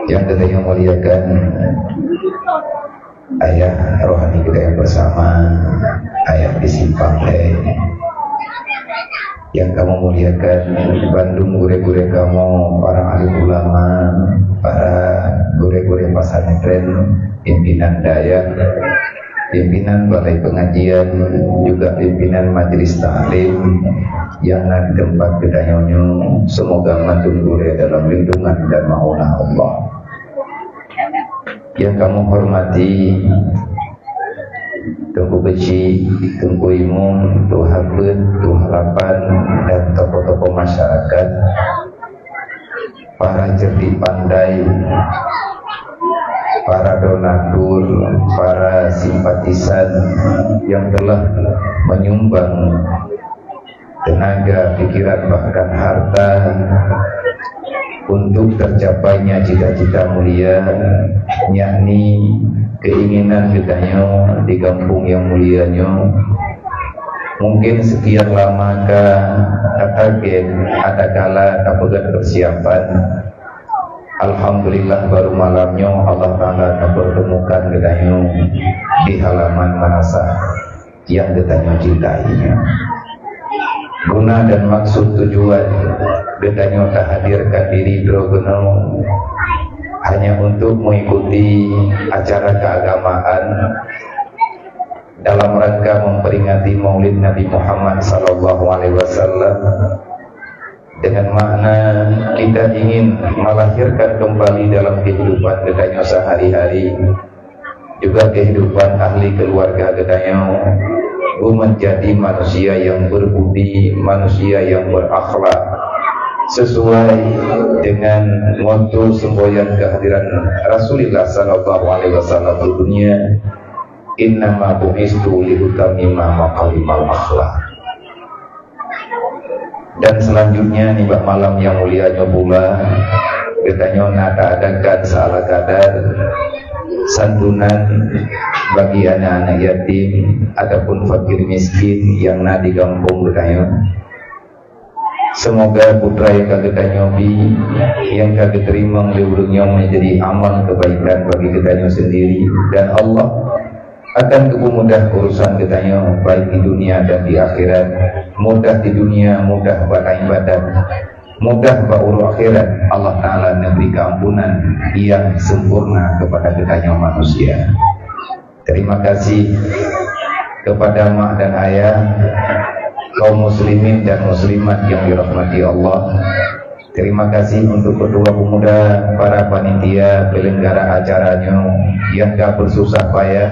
yang kita muliakan ayah rohani kita yang bersama, ayah di Simpang yang kamu muliakan, Bandung gure-gure kamu, para alim ulama, para gure-gure pesantren, pimpinan daya, pimpinan balai pengajian, juga pimpinan majelis taklim yang di tempat kita nyonyo, semoga mandung gure dalam lindungan dan maunah Allah. Yang kamu hormati, Tunggu Beci, Tunggu Imum, Tuh Habib, Tuh Harapan, dan tokoh-tokoh masyarakat, para cerdik pandai, para donatur, para simpatisan yang telah menyumbang tenaga, pikiran, bahkan harta untuk tercapainya cita-cita mulia, yakni keinginan kitanya di kampung yang mulianya. Mungkin sekian lama katakan ada kala kapegat persiapan. Alhamdulillah baru malamnya Allah Ta'ala mempertemukan kitanya di halaman manasa yang kitanya cintainya. Guna dan maksud tujuan getanya tak hadirkan diri Drogono hanya untuk mengikuti acara keagamaan dalam rangka memperingati Maulid Nabi Muhammad SAW, dengan makna kita ingin melahirkan kembali dalam kehidupan getanya sehari-hari, juga kehidupan ahli keluarga getanya, menjadi manusia yang berbudi, manusia yang berakhlak, sesuai dengan motto semboyan kehadiran Rasulullah SAW di dunia, innama bu'istu liutamima maqalimal akhlak. Dan selanjutnya nih malam yang mulianya pula katanya nada adakan salah kadar santunan bagi anak-anak yatim ataupun fakir miskin yang di kampung katanya. Semoga putra yang kagak nyobi, yang kagak terima leulungnya menjadi amal kebaikan bagi kitanya sendiri, dan Allah akan kemudah urusan kitanya baik di dunia dan di akhirat. Mudah di dunia, mudah batai badan, mudah ba'uru akhirat. Allah Ta'ala memberi keampunan yang sempurna kepada kitanya manusia. Terima kasih kepada mak dan ayah, kaum muslimin dan muslimat yang dirahmati Allah. Terima kasih untuk kedua pemuda, para panitia penyelenggara acaranya yang gak bersusah payah.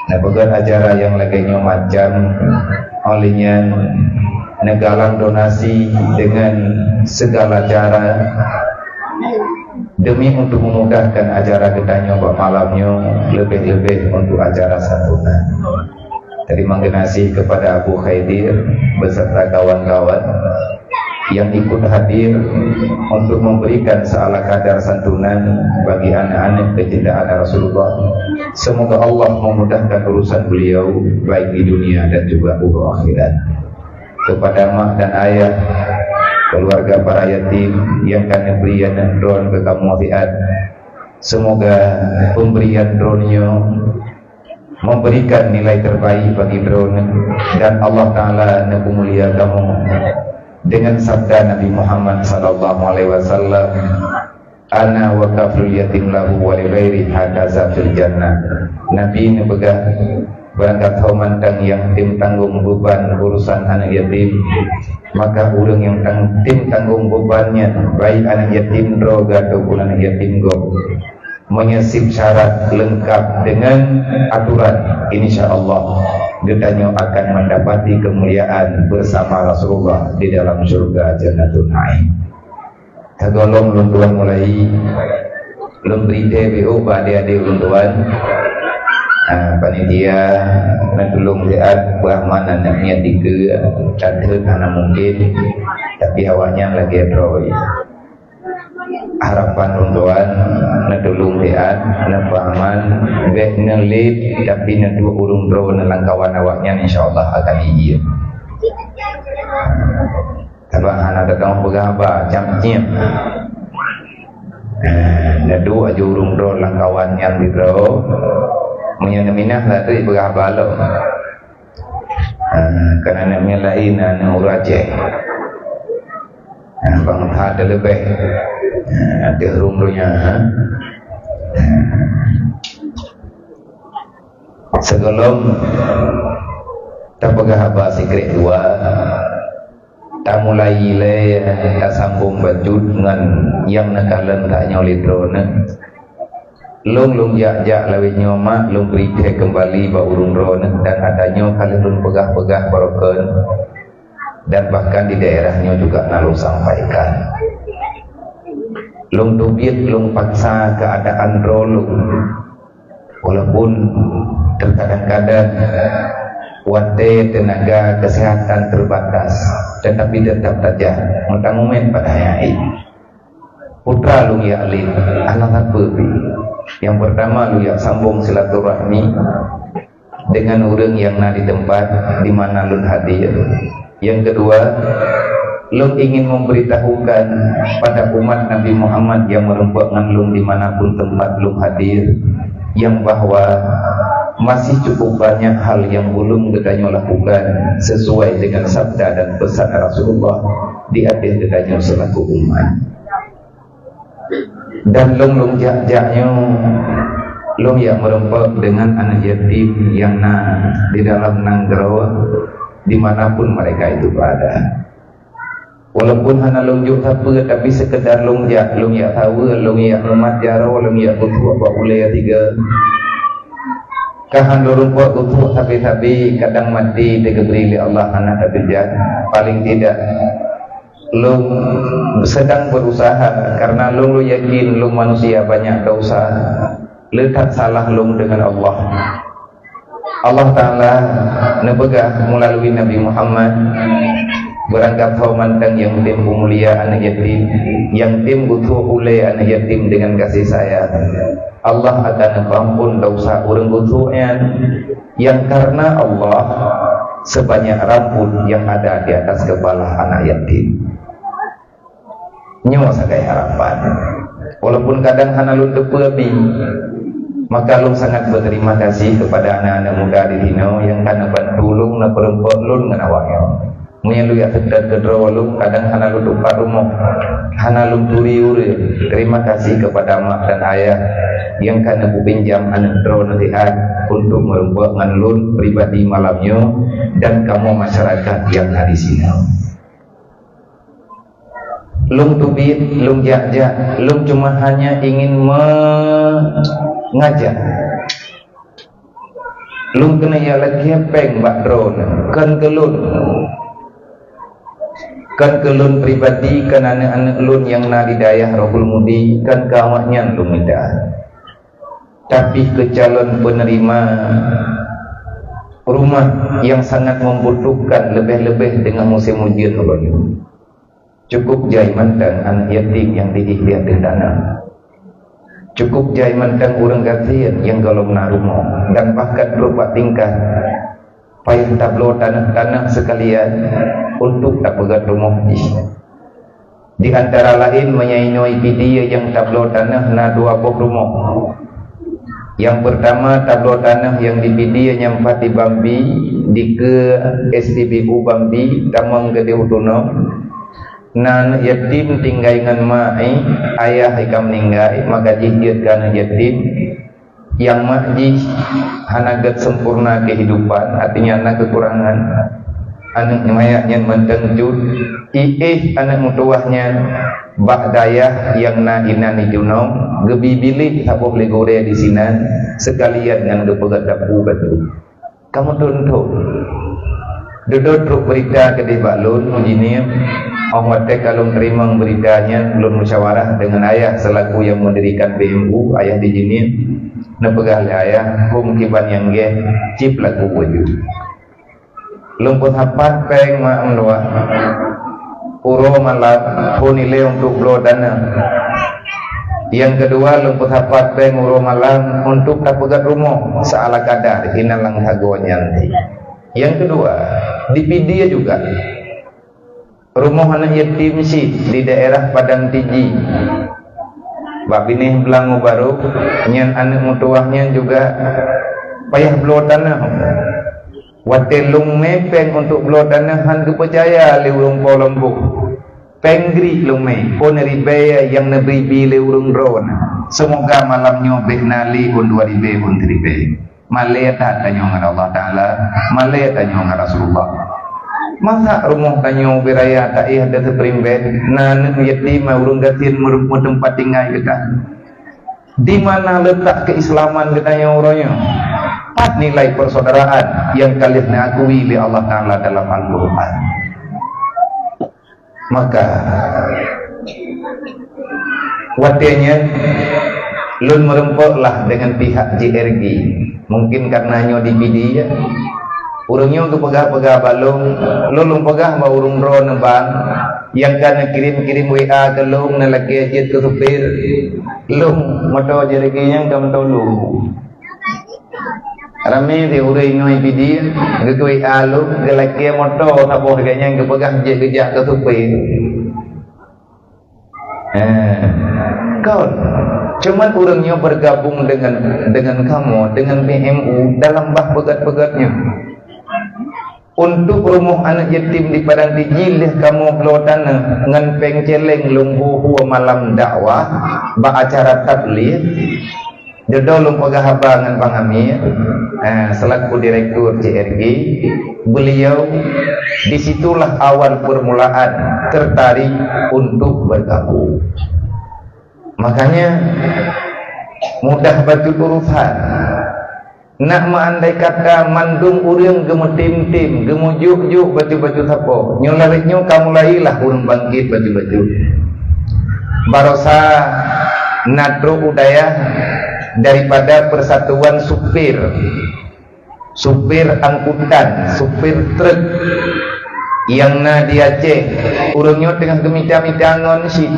Nah, bukan acara yang laginya macam olehnya negalang donasi dengan segala cara demi untuk memudahkan acara kitanya malamnya, lebih-lebih untuk acara santunan. Terima kasih kepada Abu Khaidir beserta kawan-kawan yang ikut hadir untuk memberikan seala kadar santunan bagi anak-anak kecintaan Rasulullah. Semoga Allah memudahkan urusan beliau baik di dunia dan juga akhirat. Kepada mak dan ayah, keluarga para yatim yang kami berikan drone ke kamu fiat, semoga pemberian drone-nya memberikan nilai terbaik bagi drone, dan Allah Ta'ala nabi mulia kamu dengan sabda Nabi Muhammad SAW, ana wa kafrul yatim lahu wa li ghairi hakaza fil jannah. Nabi nebegah berangkat homantang yang tim tanggung beban urusan anak yatim, maka urang yang tim tanggung bebannya baik anak yatim droga ataupun anak yatim go menyisip syarat lengkap dengan aturan, insyaallah getanya akan mendapati kemuliaan bersama Rasulullah di dalam surga Jannatul Na'im. Kagolong luntuan mulai lemberi DBO pada-ade luntuan panitia mentulung lihat buah mana naknya tiga cadet anak mungkin, tapi awaknya lagi droy. Harapan runtuan natulung lihat napaman bek nelit tapi natu urung bro nelangkawan awaknya insyaallah akan iya. Tabang anak datang pegaba camcim Nadu aju urung ro lang kawan yang di ro. Menyeminah lah tu berabalo. Kerana namanya lain uraje. Bang ada lebih ada rumrunya. Sebelum tak pegah apa secret dua, tak mulai le tak sambung baju dengan yang nakalan tak nyoli drone. Lung jak lawi nyoma lung berite kembali ba urung drone dan adanya kali lung pegah-pegah barokan dan bahkan di daerahnya juga lalu sampaikan. Lung tubit lung paksa keadaan drone walaupun terkadang-kadang wate tenaga kesehatan terbatas tetapi tetap saja mentang-mentang pada hayai putra lu ya alim anak bebi yang pertama lu ya sambung silaturahmi dengan orang yang na di tempat di mana lu hadir. Yang kedua, lu ingin memberitahukan pada umat Nabi Muhammad yang merempuan lu dimanapun tempat lu hadir yang bahwa masih cukup banyak hal yang belum gedanya lakukan sesuai dengan sabda dan pesan Rasulullah di atas gedanya selaku umat. Dan lung jaknya lung yang merempuan dengan anak yatim yang di dalam nanggerawa dimanapun mereka itu berada. Walaupun hanya lung juk apa tapi sekedar lung jak tahu lung jak rumah jaro lung jak butuh apa boleh tiga kahan dorong buat butuh tapi kadang mati diberi oleh Allah anak tapi jak paling tidak lung sedang berusaha karena lung yakin lung manusia banyak dosa letak salah lung dengan Allah. Allah Ta'ala nebegah melalui Nabi Muhammad berangkat mantang yang tim mulia anak yatim yang tim butuh oleh anak yatim dengan kasih sayang. Allah akan mengampun dosa orang butuhnya yang karena Allah sebanyak rambut yang ada di atas kepala anak yatim. Nyawa sakai harapan walaupun kadang hana lu tepebi maka lu sangat berterima kasih kepada anak-anak muda di Dino yang karena bantu lu na perempuan lu dengan awaknya mungkin lu ya sedar kedua lu kadang hana lu lupa rumah hana lu turi uri terima kasih kepada mak dan ayah yang karena ku pinjam anak drone lihat untuk merempuan lu pribadi malamnya dan kamu masyarakat yang ada di sini. Lung tubit, lung jak, lung cuma hanya ingin mengajak. Lung kena ya lagi peng bak drone, kan kelun pribadi kan anak-anak lun yang na di dayah Rohul Mudi kan kawaknya lung minta. Tapi ke calon penerima rumah yang sangat membutuhkan lebih-lebih dengan musim ujian Allah. Cukup jai mantang anak yatim yang diikhtiar di tanah. Cukup jai mantang orang kasihan yang golong narumo dan bahkan berupa tingkah payah tablo tanah-tanah sekalian untuk tak pegat rumah. Di antara lain menyainoi video yang tablo tanah na dua boh rumah. Yang pertama tablo tanah yang di video nyampat di Bambi di ke STBU Bambi Tamang Gede Utono. Nan yatim tinggal dengan mai ayah ikam meninggal maka jihir kana yatim yang makji hanagat sempurna kehidupan artinya anak kekurangan anak mayaknya mentengjud anak mutuahnya bak dayah yang na inani junong gebi bilik sabuh legore di sinan sekalian yang depegat dapu batu kamu tuntuk duduk truk berita ke di baklun begini orang watek kalau terima beritanya belum musyawarah dengan ayah selaku yang mendirikan BMU ayah di sini nepegah ayah kiban yang ge cip lagu wujud lumput hapat peng ma amdoa uro malak punile untuk blo dana yang kedua lumput hapat peng uro malam untuk tapegat rumah seala kadar inalang hagonya nanti. Yang kedua di video juga rumah anak yatim si di daerah Padang Tiji bab ini belangu baru nyen anak mutuahnya juga payah belau tanah watelung mepeng untuk belau tanah han percaya le urung po lembuk pengri lume pon ribaya yang nabi bile urung ron semoga malamnya behnali pun 2000 pun 3000 malaikat tanya dengan Allah Taala malaikat tanya dengan Rasulullah masa rumah tanya beraya tak ada terperimbet nan yatim urung gatin merupakan tempat tinggal kita di mana letak keislaman katanya orangnya pat nilai persaudaraan yang kalian akui oleh Allah Taala dalam Al-Qur'an. Maka watianya lun merempoklah dengan pihak JRG mungkin karena nyo di media urungnya ke pegah-pegah balung lulung pegah ba urung ro bang yang kana kirim-kirim WA ke lung na lagi ajit ke supir lung moto JRG yang kam tolong rame di urang nyo video ke WA lung ke lagi moto sabo kayaknya ke pegah jejak ke supir kau cuman urangnya bergabung dengan kamu dengan PMU dalam bah pegat-pegatnya untuk rumah anak yatim di padang dijilih kamu belau tanah ngan pengceleng lunggu malam dakwah ba acara tabligh jodoh lung pegahaba ngan pangamir selaku direktur JRG beliau disitulah awal permulaan tertarik untuk bergabung. Makanya mudah batu urusan nak meandai kata mandung urang gemetim-tim gemujuk-juk batu-batu sapo nyolaritnya kamu lailah urang bangkit batu-batu barosa natro udaya daripada persatuan supir angkutan supir truk yang na di Aceh urangnya tengah gemita-mitangon si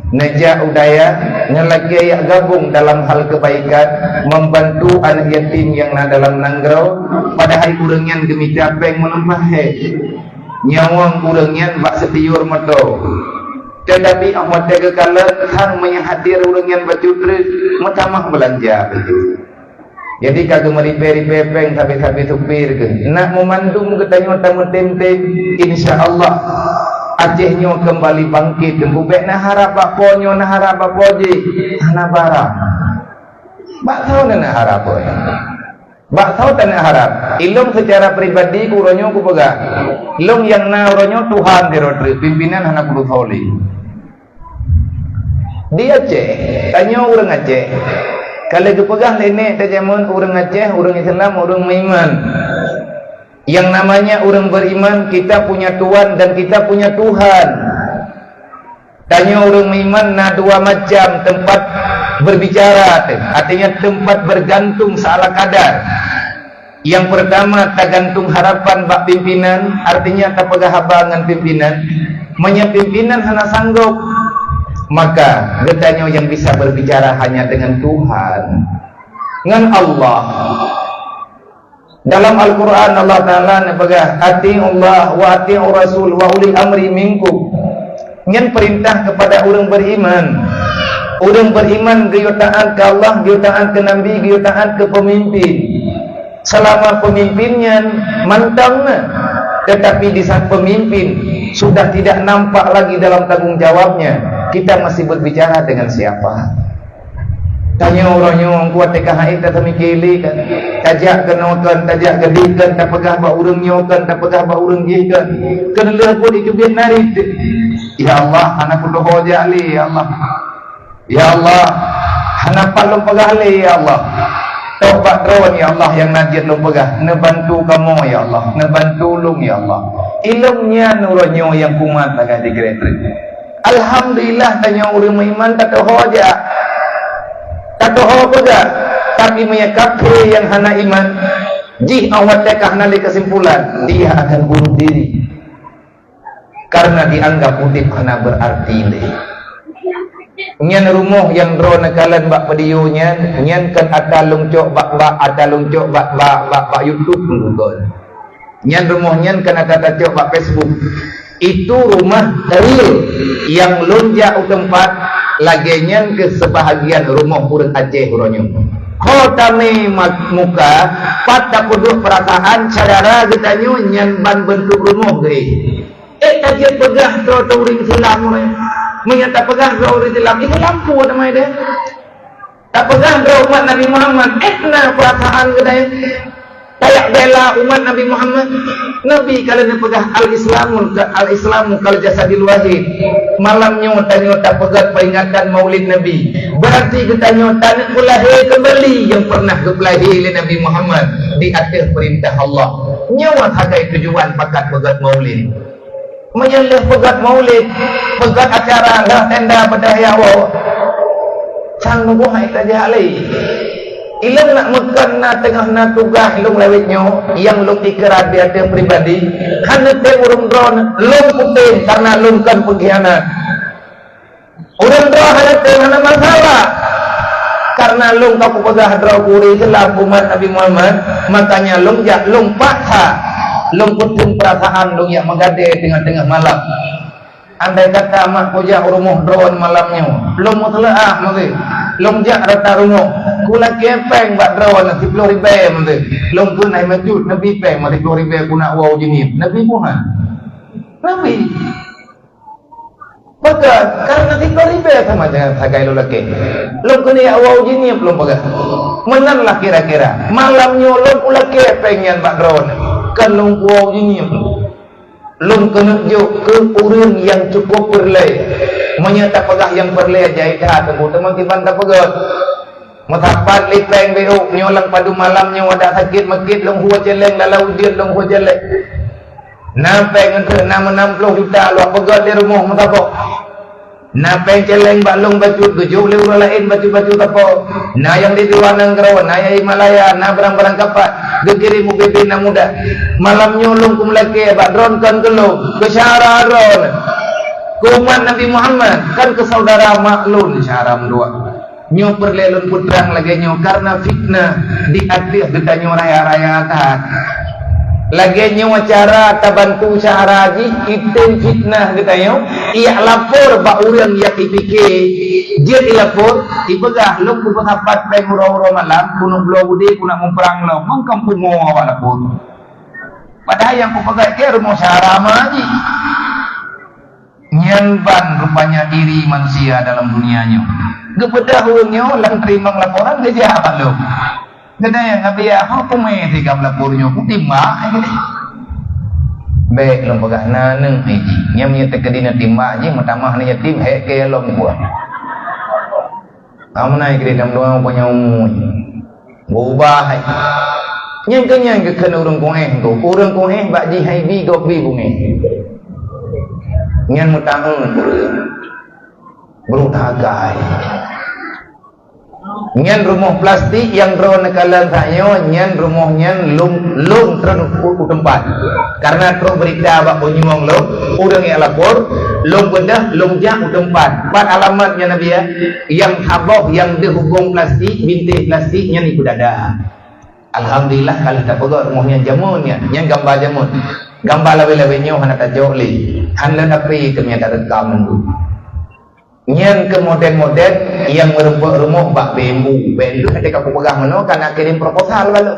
Najak udaya ngelagi ayak gabung dalam hal kebaikan membantu anak yatim yang na dalam nangrau padahal urangnya demi capeng menempahe nyawang urangnya bak setiur moto tetapi amat jaga kalah hang menyahadir urangnya bacutri metamah belanja begitu. Jadi kagak meripe-ripe peng sampai supir ke nak memandung ketanya tamu temtem insyaallah Acehnya kembali bangkit bubek nah harap bak ponyo nah harap bak poji nah barang bak tahu nah harap bak tahu tak harap ilung secara pribadi kuronyo ku pegah ilung yang na uronyo Tuhan dirotri pimpinan anak kudu holi di Aceh tanya orang Aceh kalau kepegah nenek tajamun orang Aceh orang Islam orang Maiman yang namanya orang beriman kita punya Tuhan dan kita punya Tuhan. Tanya orang beriman nah dua macam tempat berbicara artinya tempat bergantung salah kadar. Yang pertama tergantung harapan bak pimpinan artinya tak pegah habangan pimpinan menyap pimpinan hana sanggup maka getanya yang bisa berbicara hanya dengan Tuhan dengan Allah. Dalam Al-Quran Allah Ta'ala nebagah ati'ullah wa ati'ur rasul wa uli amri minkum nyen perintah kepada orang beriman geyo taat ke Allah geyo taat ke Nabi geyo taat ke pemimpin selama pemimpinnya mantang tetapi di saat pemimpin sudah tidak nampak lagi dalam tanggung jawabnya kita masih berbicara dengan siapa? Tanya orangnya orang kuat TKHI tak semikili kan tajak kenokan tajak gedikan tak pegah bak urang nyokan tak pegah bak urang gikan kenela pun itu biar narik ya Allah anak kudu hoja li ya Allah anak palung pegah li ya Allah taubat ron ya Allah yang najat lu pegah nebantu kamu ya Allah nebantu lung ya Allah ilmunya nuronyo yang kumat agak dikretrik alhamdulillah tanya orang iman tak hoja tak tahu juga tapi menyakapkan yang hana iman jih awat tekah nanti kesimpulan dia akan bunuh diri karena dianggap utip hana berarti nyan rumah yang drone kalian bak videonya nyan kan ada lungcok bak YouTube Google nyan rumah nyan kan ada cok bak Facebook itu rumah real yang lonjak tempat laginya ke sebahagian rumah urang Aceh uronyo kota me muka pada kudu perasaan sadara getanyo nyan ban bentuk rumah ge tadi pegah to uring silam menyata pegah to uring silam itu lampu namanya deh tak pegah to umat Nabi Muhammad na perasaan gedai kayak bela umat Nabi Muhammad. Nabi kalau pegah al-islamu kalau jasadil wahid malamnya tanya tak pegat peringatan maulid Nabi berarti kita nyota kulahir kembali yang pernah kepelahir oleh Nabi Muhammad di akhir perintah Allah nyawa hagai tujuan pakat pegat maulid menyelih pegat maulid pegat acara lah tenda berdaya sang nubuhai tajali ilang nak makan na tengah na tugas ilung lewitnya yang lung dikira dia pribadi karena dia urung drone lung putih karena lung kan pengkhianat urung drone hanya tengah masalah karena lung kau pegah draw kuri jelas umat Nabi Muhammad makanya lung jak lung patha lung putung perasaan lung yang menggade tengah-tengah malam andai kata mak puja urumuh drone malamnya lung mutlaah mesti lung jak rata rumah kula kepeng bak drone 10 ribu mesti lung pun naik masjid Nabi peng 10 ribu kuna wow jenis Nabi Muhammad Nabi pegat karena 10 ribu sama jangan sagai lu laki lung kuni wow jenis belum pegat menan lah kira-kira malamnya lung kula kepeng yang bak drone kan lung wow jenis lung kena juk ke urang yang cukup perlai menyata pegah yang perlai jaidah tengku teman kiban tak pegat matapat lipeng beuk nyolang padu malamnya wadah sakit makit long hua celeng lalau dia long hua jelek nampeng ente 60 juta lu pegat di rumah matapok nampeng celeng balong baju 7 leu lain baju-baju tapok na yang di Tiwanang Gerawan na yang Himalaya na barang-barang kapat gegiri mu bebe na muda malam nyolong kumlake bak drone kan kelo ke syara drone kuman Nabi Muhammad kan ke saudara maklun syara dua nyo perlelun putrang lagi nyo karena fitnah di akhir getanyo raya-raya atas lagi nyo acara tabantu syara ji item fitnah getanyo iya lapor ba urang yang dipikir dia dilapor dipegah lu ku papat peng uro-uro malam kuno blow bude kuna memperang lo mengkampung mo awak lapor padahal yang ku pegat ke rumah syara maji nyanban rupanya iri manusia dalam dunianya gebedah urangnya lang terima laporan dia jahat lo gede yang ngabiya aku me tigam lapornya ku timba baik lom pegah naneng iji nyam nya tekedina timba ji matamah ni yatim he ke lom gua amna ikri dam doang punya umur ubah nyam kenyang ke kan urang koeh bak ji hai bi go bi bunge nyan mutang berutagai nyan rumah plastik yang drone kalan sayo nyan rumah nyan lung terus tempat karena terus berita bak punyong lo urang yang lapor lung bedah lung jak tempat bat alamatnya Nabi ya yang haboh yang dihubung plastik bintik plastiknya ni kudada alhamdulillah kalau tak pegat rumahnya jamunnya nyan gambar jamun gambar lawe-lawe nyo hana tajok li hanlan api kemia tak rekam ndu nyan ke model-model yang merempuk rumah bak bambu ketika aku pegang mano karena kirim proposal lalu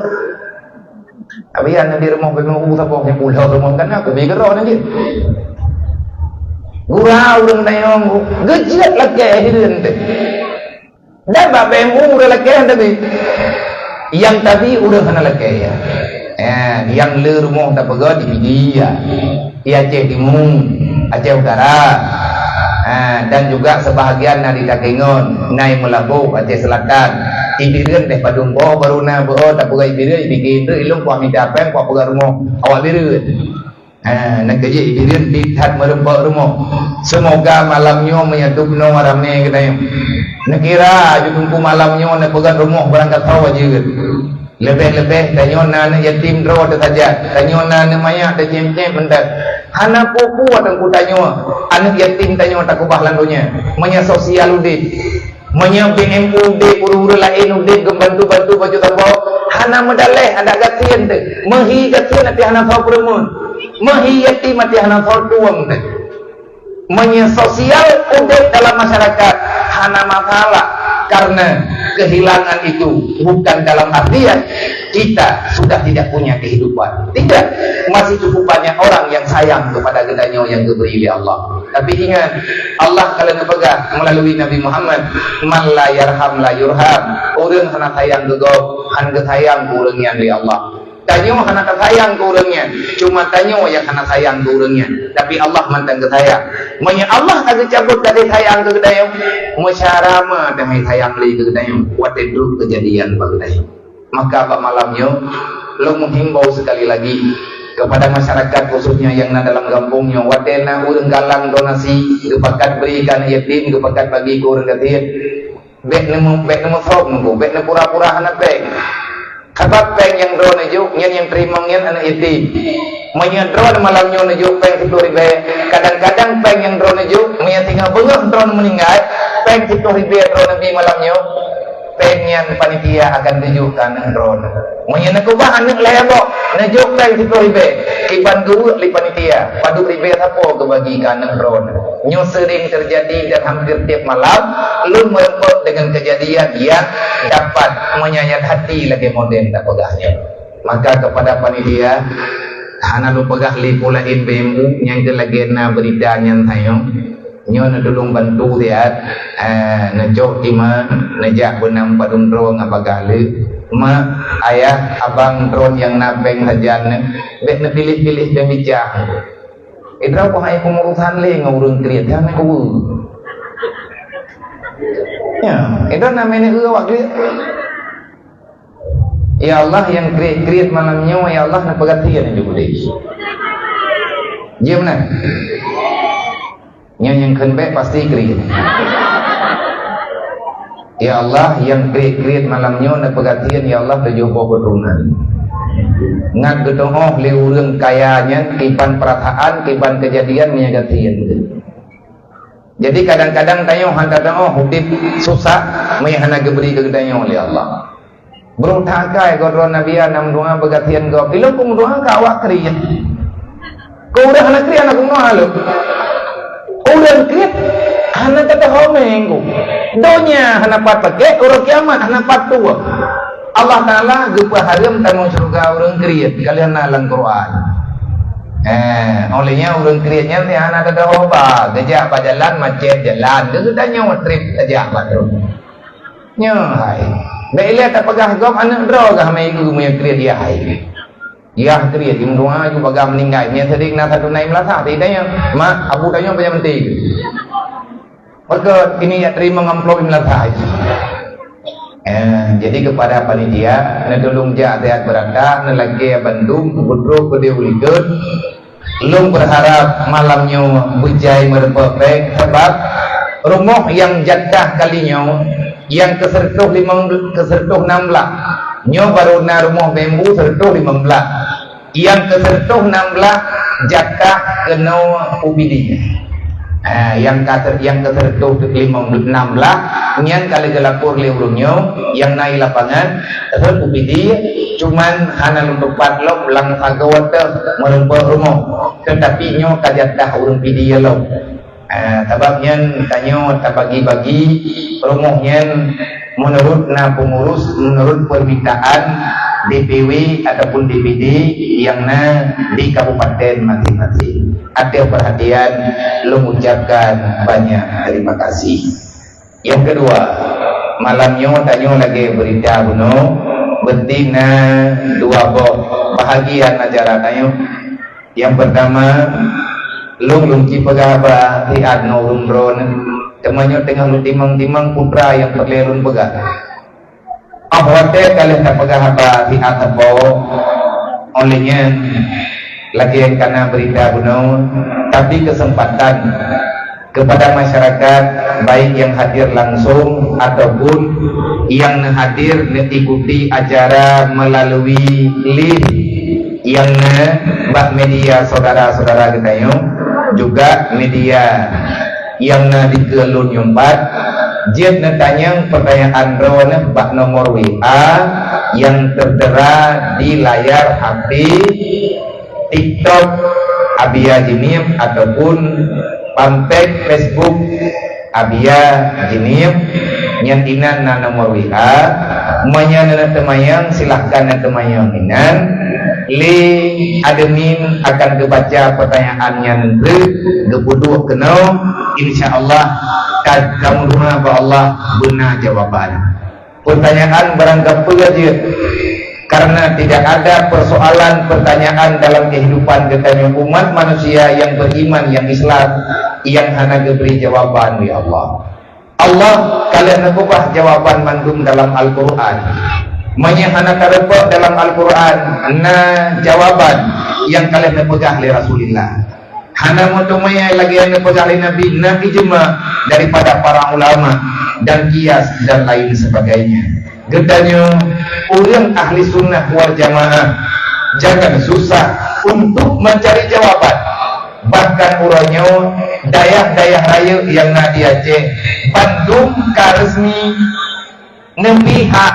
abian di rumah bambu siapa yang pulau rumah kan aku bigero nanti gurau urang dayong gejat lagi di dente dan bak bambu udah lagi tapi yang tadi udah kena lagi ya yang le rumah tak pegat di dia Aceh Timur Aceh Utara dan juga sebahagian dari Takengon naik Melabu Aceh Selatan ibireun teh padumbo baruna beuh tak pegat ibireun bikin teu ilung ku minta apa ku pegat rumah awak bireun nak kerja ibireun dithat merempok rumah semoga malamnya menyatupno warame kita nakira jutungku malamnya nak pegat rumah berangkat tahu aja lebih-lebih tanyona na yatim draw saja tanyona na maya ta cem-cem mendak hana pupu atang ku tanyo anak yatim tanyo tak kubah landunya manya sosial udit manya BMUD uru-uru lain udit gembantu-bantu baju tabo hana medaleh ada gatian teh mehi gatian ati hana tau peremun mehi yatim ati hana tau tuang teh manya sosial udit dalam masyarakat hana masalah, karena kehilangan itu bukan dalam artian kita sudah tidak punya kehidupan. Tidak, masih cukup banyak orang yang sayang kepada gedanya yang diberi oleh Allah. Tapi ingat, Allah kalau ngepegang melalui Nabi Muhammad, man la yarham la yurham. Orang hana sayang gegop, hana sayang orang yang dari Allah. Tanyo hana sayang ke orangnya, cuma tanyo yang hana sayang ke orangnya. Tapi Allah mantan ke sayang. Manya Allah agak cabut dari sayang ke gedayong, masyarama dah sayang lagi ke gedayong. Wate dulu kejadian ke gedayong. Maka pada malamnya lo menghimbau sekali lagi kepada masyarakat khususnya yang na dalam kampungnya, wate na urang galang donasi, kepakat berikan yatim, kepakat bagi ke orang gatiin. Bek nemu frog nunggu, bek nemu pura-pura anak bek. Sebab peng yang drone najuk, yang terima yang anak yatim. Manya drone malamnya najuk peng itu ribe. Kadang-kadang peng yang drone najuk, manya tinggal bengah drone meninggal, peng itu ribe drone nabi malamnya. Peng yang panitia akan tunjukkan drone. Manya nak ubah anak lebok, najuk peng itu ribe. Kiban guru li panitia, padu ribe apa kebagikan drone. Nyo sering terjadi dan hampir tiap malam lu merempet dengan kejadian yang dapat menyayat hati lagi modern tak pegahnya. Maka kepada panitia hana lu pegah li pulain bemu yang kelagena berita yang tayong nyo na dulung bantu dia najok ima najak benang padung drone ngapagah li ma ayah abang drone yang napeng hajan bek na pilih-pilih pembicara. Idraw ko ay kumurusan li ngurung kriat kan ko. Ya, itu namanya waktu. Ya Allah yang kriat malamnya, ya Allah na pagatian juga deh. Dia mana? Yang kenbe pasti kriat. Ya Allah yang kriat malamnya na pagatian, ya Allah tujuh keturunan. Ngat gedoh li urang kayanya kiban perasaan kiban kejadian menyagatian. Jadi kadang-kadang tayo handa hudip susah mehana geberi kegedayo oleh Allah. Bro takai godron nabiya nam doa begatian go ilo kung doa ka awak kriya. Ko udah anak kriya anak doa lo. Udah kriya anak kata homeng ko. Donya hana pat pake uro kiamat hana pat tua. Allah Ta'ala gupah haram tanong surga orang kriat kalian nalang Quran. Olehnya orang kriatnya ni anak ada obat gejak jalan macet jalan dia sudah nyawa trip gejak terus nyai bailah tak pegah gom anak droga mai ibu punya kriat dia hai ya kriat im doa juga bagam meninggal nya seding na satu naik melasa tidaknya mak abu tanya banyak penting maka ini ya terima ngamplop melasa. Jadi kepada panitia nadulung ja teat berangkat nalagi Bandung budro kode uligeun lung berharap malamnya bujai merepek sebab rumah yang jatah kalinya yang kesertuh 16 nyo baru na rumah bambu sertuh 15 yang kesertuh 16 jatah kena ubidi. Yang kesertuh 16 nyan kali gelapur liurunyo yang naik lapangan terus upidi cuman hana untuk patlok lang agawata merempah rumah tetapi nyo kajatah urung pidi lo sebabnya tanyo tabagi-bagi rumahnya menurut na pengurus menurut permintaan DPW ataupun DPD yang di kabupaten masing-masing. Ada perhatian, lo mengucapkan banyak terima kasih. Yang kedua, malamnya tanyo lagi berita buno betina dua bahagian acara tanyo. Yang pertama, lo lungki pegaba tiad no rumron temanyo tengah lu timang-timang putra yang terlelun pegah. Ahwate kalian tak pegah apa di atapo olehnya lagi yang karena berita bunuh tapi kesempatan kepada masyarakat baik yang hadir langsung ataupun yang hadir mengikuti acara melalui link yang bak media saudara-saudara kita juga media yang di kelun yumpat jet netanya pertanyaan drone bak nomor WA yang tertera di layar HP TikTok Abia Jinim ataupun fanpage Facebook abia jenim nyan inan na nomor WA menyana temayang silahkan na temayang inan li admin akan kebaca pertanyaannya nanti kebuduh kenal insyaallah kamu rumah Allah benar jawaban pertanyaan barangkali aja karena tidak ada persoalan pertanyaan dalam kehidupan kita umat manusia yang beriman yang Islam yang hanya diberi jawaban ya Allah kalian nakubah jawaban mandum dalam Al-Quran menyahana karepok dalam Al-Quran na jawaban yang kalian napegah li Rasulullah hana mutumaya lagi yang napegah li Nabi ijma daripada para ulama dan kias dan lain sebagainya gedanya orang ahli sunnah wal jamaah jangan susah untuk mencari jawaban bahkan urangnya dayah-dayah raya yang di Aceh Bandung karesmi memihak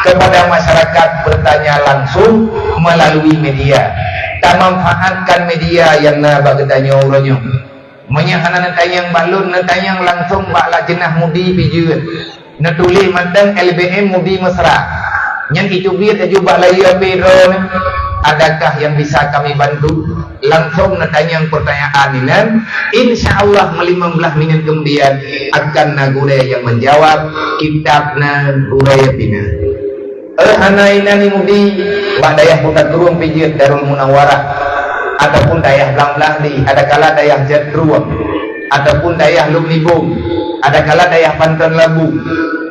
kepada masyarakat bertanya langsung melalui media tak memanfaatkan media yang bagetanya urangnya menyahana netayang balun netayang langsung bakla jenah mudi bijut netuli mantan LBM mudi mesra yang itu biar juga laya peron adakah yang bisa kami bantu langsung netanyang pertanyaan ini insyaallah 15 menit kemudian akan nagure yang menjawab kitabna uraya pina hana inani mudi badayah putar turun pijit Darul Munawwarah ataupun dayah Blang-Blang di adakala dayah Jatruang ataupun dayah Lumnibung adakala dayah Pantan Labu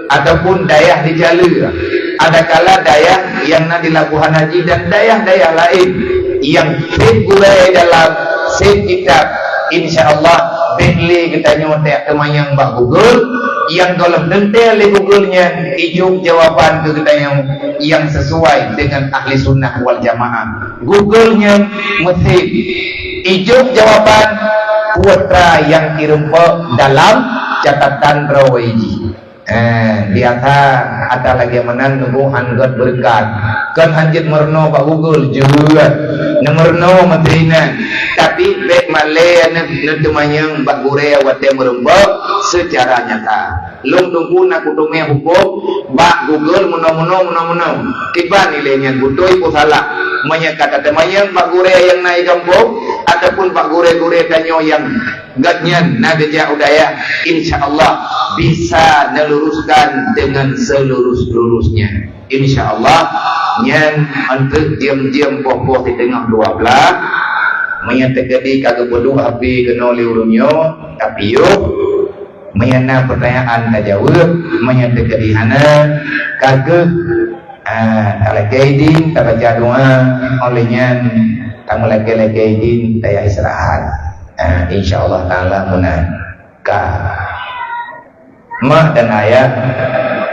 ataupun dayah di Jalur adakala dayah yang di Labuhan Haji dan dayah-dayah lain yang figure dalam set kitab insyaallah beli kita nyotek temayang bak Google yang dalam detail di Google-nya ijuk jawaban ke kita yang sesuai dengan ahli sunnah wal jamaah Google-nya mesti ijuk jawaban putra yang kirempe dalam catatan rawaiji di atas ada lagi menang nunggu anggot berkat kan hanjit merno Pak Google juga merno menterinan tapi baik malaya netemanyang Pak Gure wate merembok secara nyata long tunggu nak kutumnya hukum Pak Google menom tiba nilainya butoi pun salah menyakata temayang Pak Gure yang naik kampung ataupun Pak Gure tanyo yang gatnyan nageja udaya insyaallah bisa neluruskan dengan selurus-lurusnya insyaallah nyan untuk diam-diam popoh di tengah dua belah menyatakan kagak bodoh api kena liurunyo tapi yuk menyana pertanyaan tak jawab menyatakan di hana kagak alakaidin tak baca doa olehnya tamu lagi-lagi daya istirahat insyaallah ta'ala munakah mak dan ayah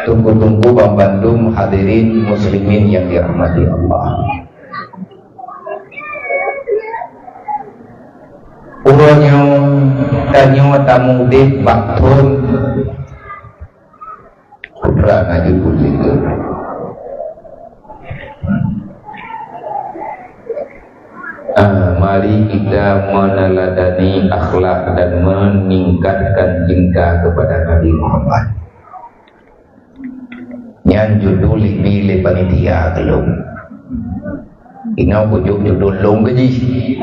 tunggu-tunggu Bandung hadirin muslimin yang dirahmati Allah uronyo tanyo tamudik baktun putra ngajut putih mari kita meneladani akhlak dan meningkatkan cinta kepada Nabi Muhammad. Yang judul pilih panitia kelung. Ingat pujuk judul long gaji.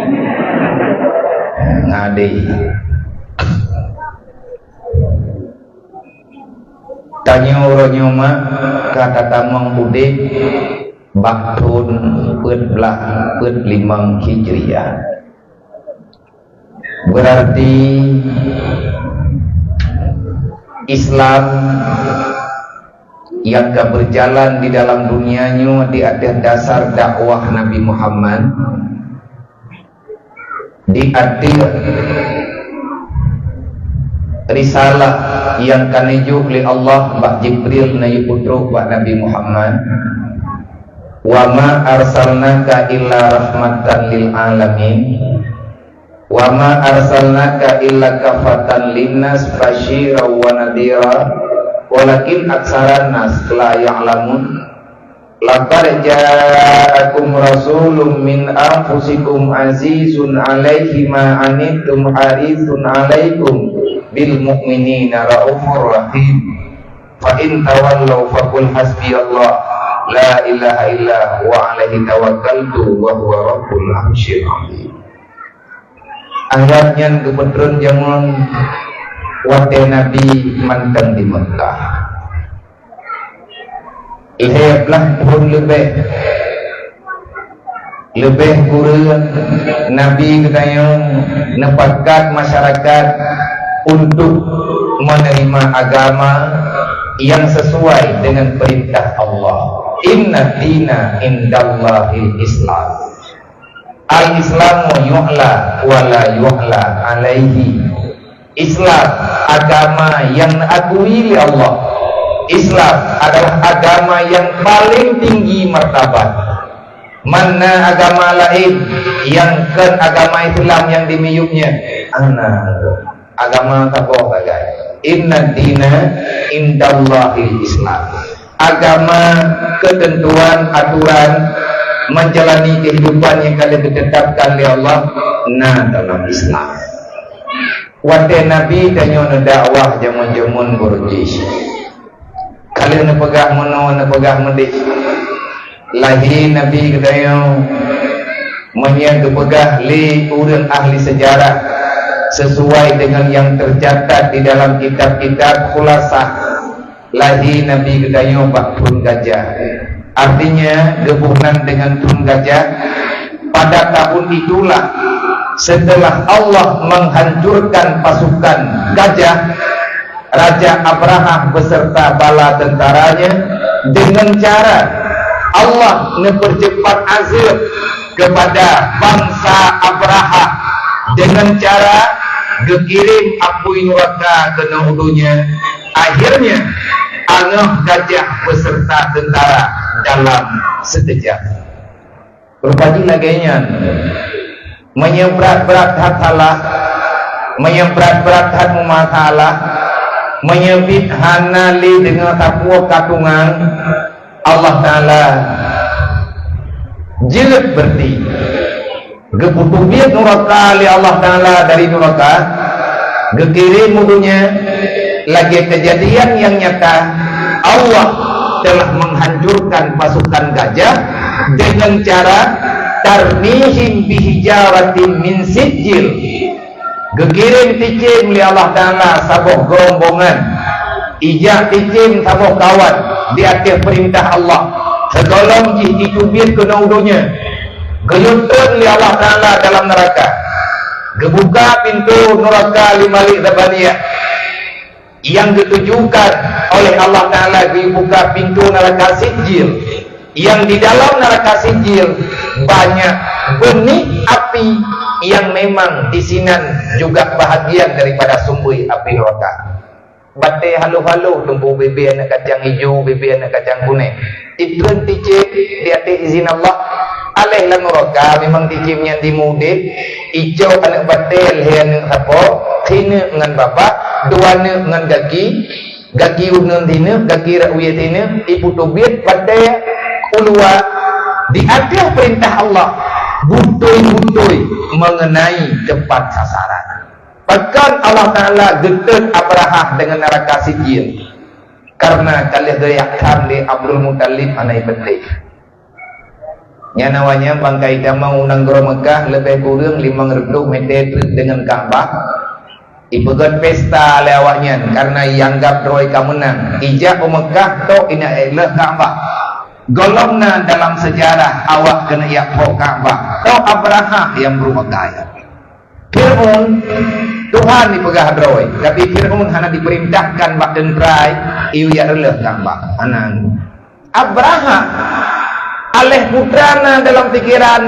Ngadi. Tanya orangnya mak kata tamang budik. Baktun put limang hijriah berarti Islam yang berjalan di dalam dunianya di atas dasar dakwah Nabi Muhammad di atas risalah yang kanijuk li Allah Mbak Jibril na putru Mbak Nabi Muhammad wa ma arsalnaka illa rahmatan lil alamin wa ma arsalnaka illa kafatan linnas basyira wa nadhira walakin aksaran nas la ya'lamun laqad ja'akum rasulun min anfusikum azizun 'alaihi ma anittum harisun 'alaikum bil mu'minina raufur rahim. Fa in tawallaw faqul hasbiyallah la ilaha illa huwa alaihi tawakkaltu wa huwa rabbul arsyil azim. Ayatnya kebetulan jangan waktu Nabi manteng di Mekah. Iheblah pun lebih kurang Nabi katanya nepatkan masyarakat untuk menerima agama yang sesuai dengan perintah Allah. Inna dina indallahil Islam. Al-Islamu yu'la wa la yu'la alaihi. Islam agama yang diakui oleh Allah. Islam adalah agama yang paling tinggi martabat. Mana agama lain yang kan agama Islam yang dimiyuknya? Agama takoh bagai. Inna dina indallahil Islam. Agama ketentuan aturan menjalani kehidupan yang kalian ditetapkan oleh Allah dalam Islam. Waktu Nabi tanya dakwah jamun-jamun berjis. Kalian pegang mana, pegang mendik. Lagi Nabi katanya menyegah li urang ahli sejarah sesuai dengan yang tercatat di dalam kitab-kitab khulasah. Lagi Nabi katanya bakun gajah. Artinya gebunan dengan turun gajah. Pada tahun itulah setelah Allah menghancurkan pasukan gajah, Raja Abraha beserta bala tentaranya, dengan cara Allah mempercepat azab kepada bangsa Abraha dengan cara gekirim api neraka ke naudunya. Akhirnya angah gajah beserta tentara dalam sekejap. Berpaji laganya menyebrat-berat hak Allah, menyebrat-berat hak umat Allah, menyebit hanali dengan takwa katungan Allah Ta'ala jilid berti geputubiat neraka oleh Allah Ta'ala dari neraka gekirim mudunya. Lagi kejadian yang nyata, Allah telah menghancurkan pasukan gajah dengan cara tarmihim bihijaratin min sijil. Gekirim ticim oleh Allah Ta'ala sabuh gerombongan, ijak ticim sabuh kawan di atas perintah Allah. Segolong jih ditubir ke naudunya, geyuntun oleh Allah Ta'ala dalam neraka. Gebuka pintu neraka limalik zabaniyah yang ditujukan oleh Allah Ta'ala, dibuka pintu neraka sijil, yang di dalam neraka sijil banyak benih api yang memang isinan juga bahagian daripada sumber api neraka. Bate halu-halu tumbuh bebe anak kacang hijau, bebe anak kacang kuning. Itun ticip di atas izin Allah. Aleh lah neraka memang ticipnya dimudik. Hijau anak batel, anak apa? Kina dengan bapak, dua dengan gaki dengan tina, gaki rakyat tina, ibu tubit pada ulua di atas perintah Allah, butoi-butoi mengenai tepat sasaran. Bahkan Allah Ta'ala getet Abraha dengan neraka sijil karena kalian dayakan di Abdul Muttalib anak penting. Yang namanya bangkai damang unang gero Mekah lebih kurang 500 meter dengan Ka'bah. Ibagat pesta lewatnya karena yanggap droi kamenang. Ijak Mekah to ina elah Ka'bah. Golongna dalam sejarah awak kena yakho Ka'bah. To Abraha yang berumekah. Fir'aun Tuhan dipegah droi, tapi Fir'aun hanya diperintahkan bak dentrai iu ya elah Ka'bah. Anang Abraha aleh putrana dalam pikiran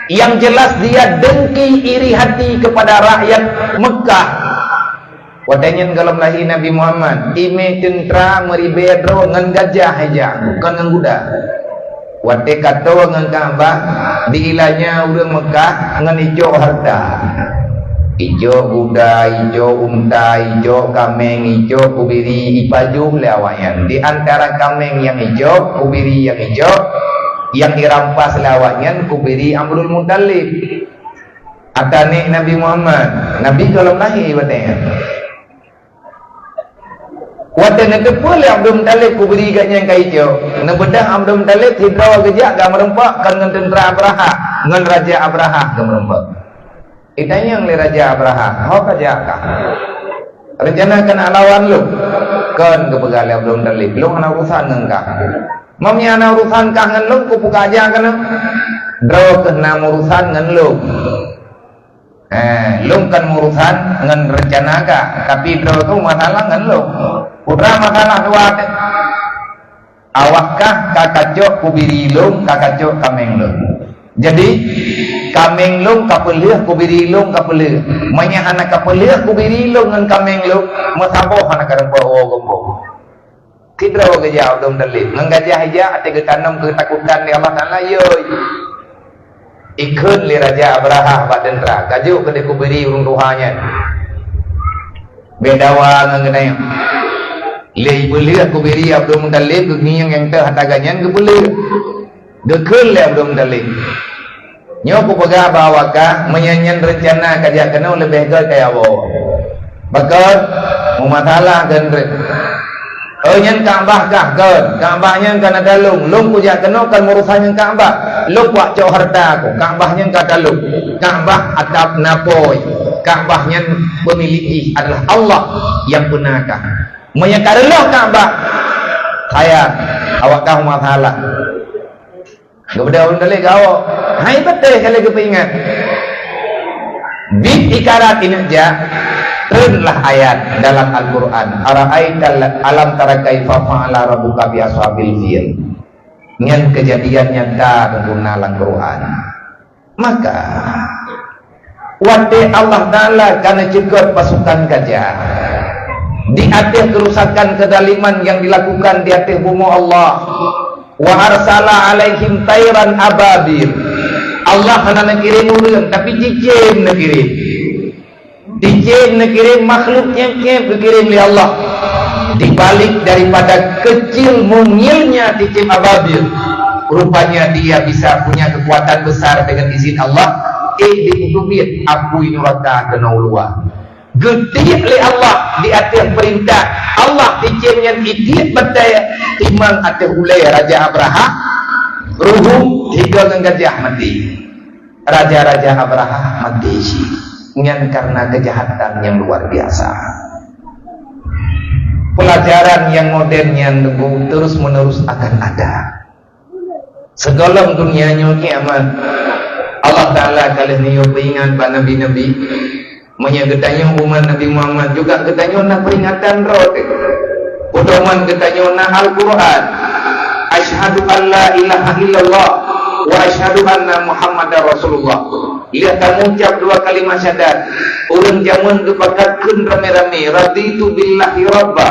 yang jelas dia dengki iri hati kepada rakyat Mekah. Wadanya kalau lahir Nabi Muhammad ime tentera meribedro ngan gajah aja bukan ngan kuda. Wate kato ngan Ka'bah diilanya urang Mekah ngan hijau harta. Hijau kuda, hijau unta, hijau kameng, hijau kubiri ipaju lewayan. Di antara kameng yang hijau, kubiri yang hijau, yang dirampas lewayan kubiri Abdul Muttalib. Atane Nabi Muhammad, Nabi kalau lahir ibadah. Watan itu pula Abdul Muttalib ku beri kat yang kaijo. Na bedang Abdul Muttalib hidraw gejak gam rempak kan dengan tentera Abraha, dengan raja Abraha gam rempak. Itanya oleh raja Abraha, hok aja kah? Rencana kan lawan lu. Kan ke pegali Abdul Muttalib, lu ana urusan engkau. Mami ana urusan kah ngan lu ku buka aja kan. Draw ke na urusan ngan lu. Lu kan urusan ngan rencana kah, tapi draw tu masalah ngan lu. Putra masalah dua awakkah kakacok kubiri lung kakacok kameng lung. Jadi kameng lung kapelih kubiri lung kapelih manya anak kapelih kubiri lung ngan kameng lung masaboh anak karang bawa gombo kidra wa gajah Abdul Muttalib ngan gajah aja ate getanam ketakutan di Allah Taala yoy ikun li raja Abraha badendra gajuk ke kubiri urung ruhanya bedawa ngan genayang lei boleh aku beri Abdul Muttalib dunia yang terhatagannya ke boleh gekul le Abdul Muttalib nyo ko pega bawa ka menyanyian rencana kajak kena lebih ke kaya bawa bakal masalah kan nyen Ka'bah kah kan Ka'bahnya kan ada lung ku jak kena kan urusannya Ka'bah lung kuat cok harta ku Ka'bahnya kan ada lung Ka'bah atap napoi Ka'bahnya pemiliki adalah Allah yang benarkah menyakarelah Ka'bah saya awak kau masalah kepada orang dalek kau hai betul kalau kau ingat bit ikarat ini aja turnlah ayat dalam Al-Quran ara'aital alam tara kaifa fa'ala rabbuka bi ashabil fil ngan kejadian nyata menggunakan Al-Quran maka wate Allah Ta'ala karena cegat pasukan gajah di atas kerusakan kedaliman yang dilakukan di atas bumi Allah wa arsala alaihim tayran ababil Allah hana kirim urang tapi cicim nak kirim cicim nak kirim makhluknya kirim oleh Allah dibalik daripada kecil mungilnya cicim ababil rupanya dia bisa punya kekuatan besar dengan izin Allah dikutubit aku ini rata kena ulua gede oleh Allah di atas perintah Allah dicemnya idiot berdaya timang atas ulai Raja Abraha ruhum hingga gajah mati Raja-Raja Abraha mati nyan karena kejahatan yang luar biasa pelajaran yang modern yang terus menerus akan ada segala dunianya kiamat Allah Ta'ala kali ini peringat pada Nabi-Nabi menyagetanya umat Nabi Muhammad juga ketanya nak peringatan roh udaman ketanya nak Al-Quran asyhadu an la ilaha illallah wa asyhadu anna Muhammadar Rasulullah lihat kamu ucap dua kalimat syahadat orang zaman dipakatkan rame-rame raditu billahi rabba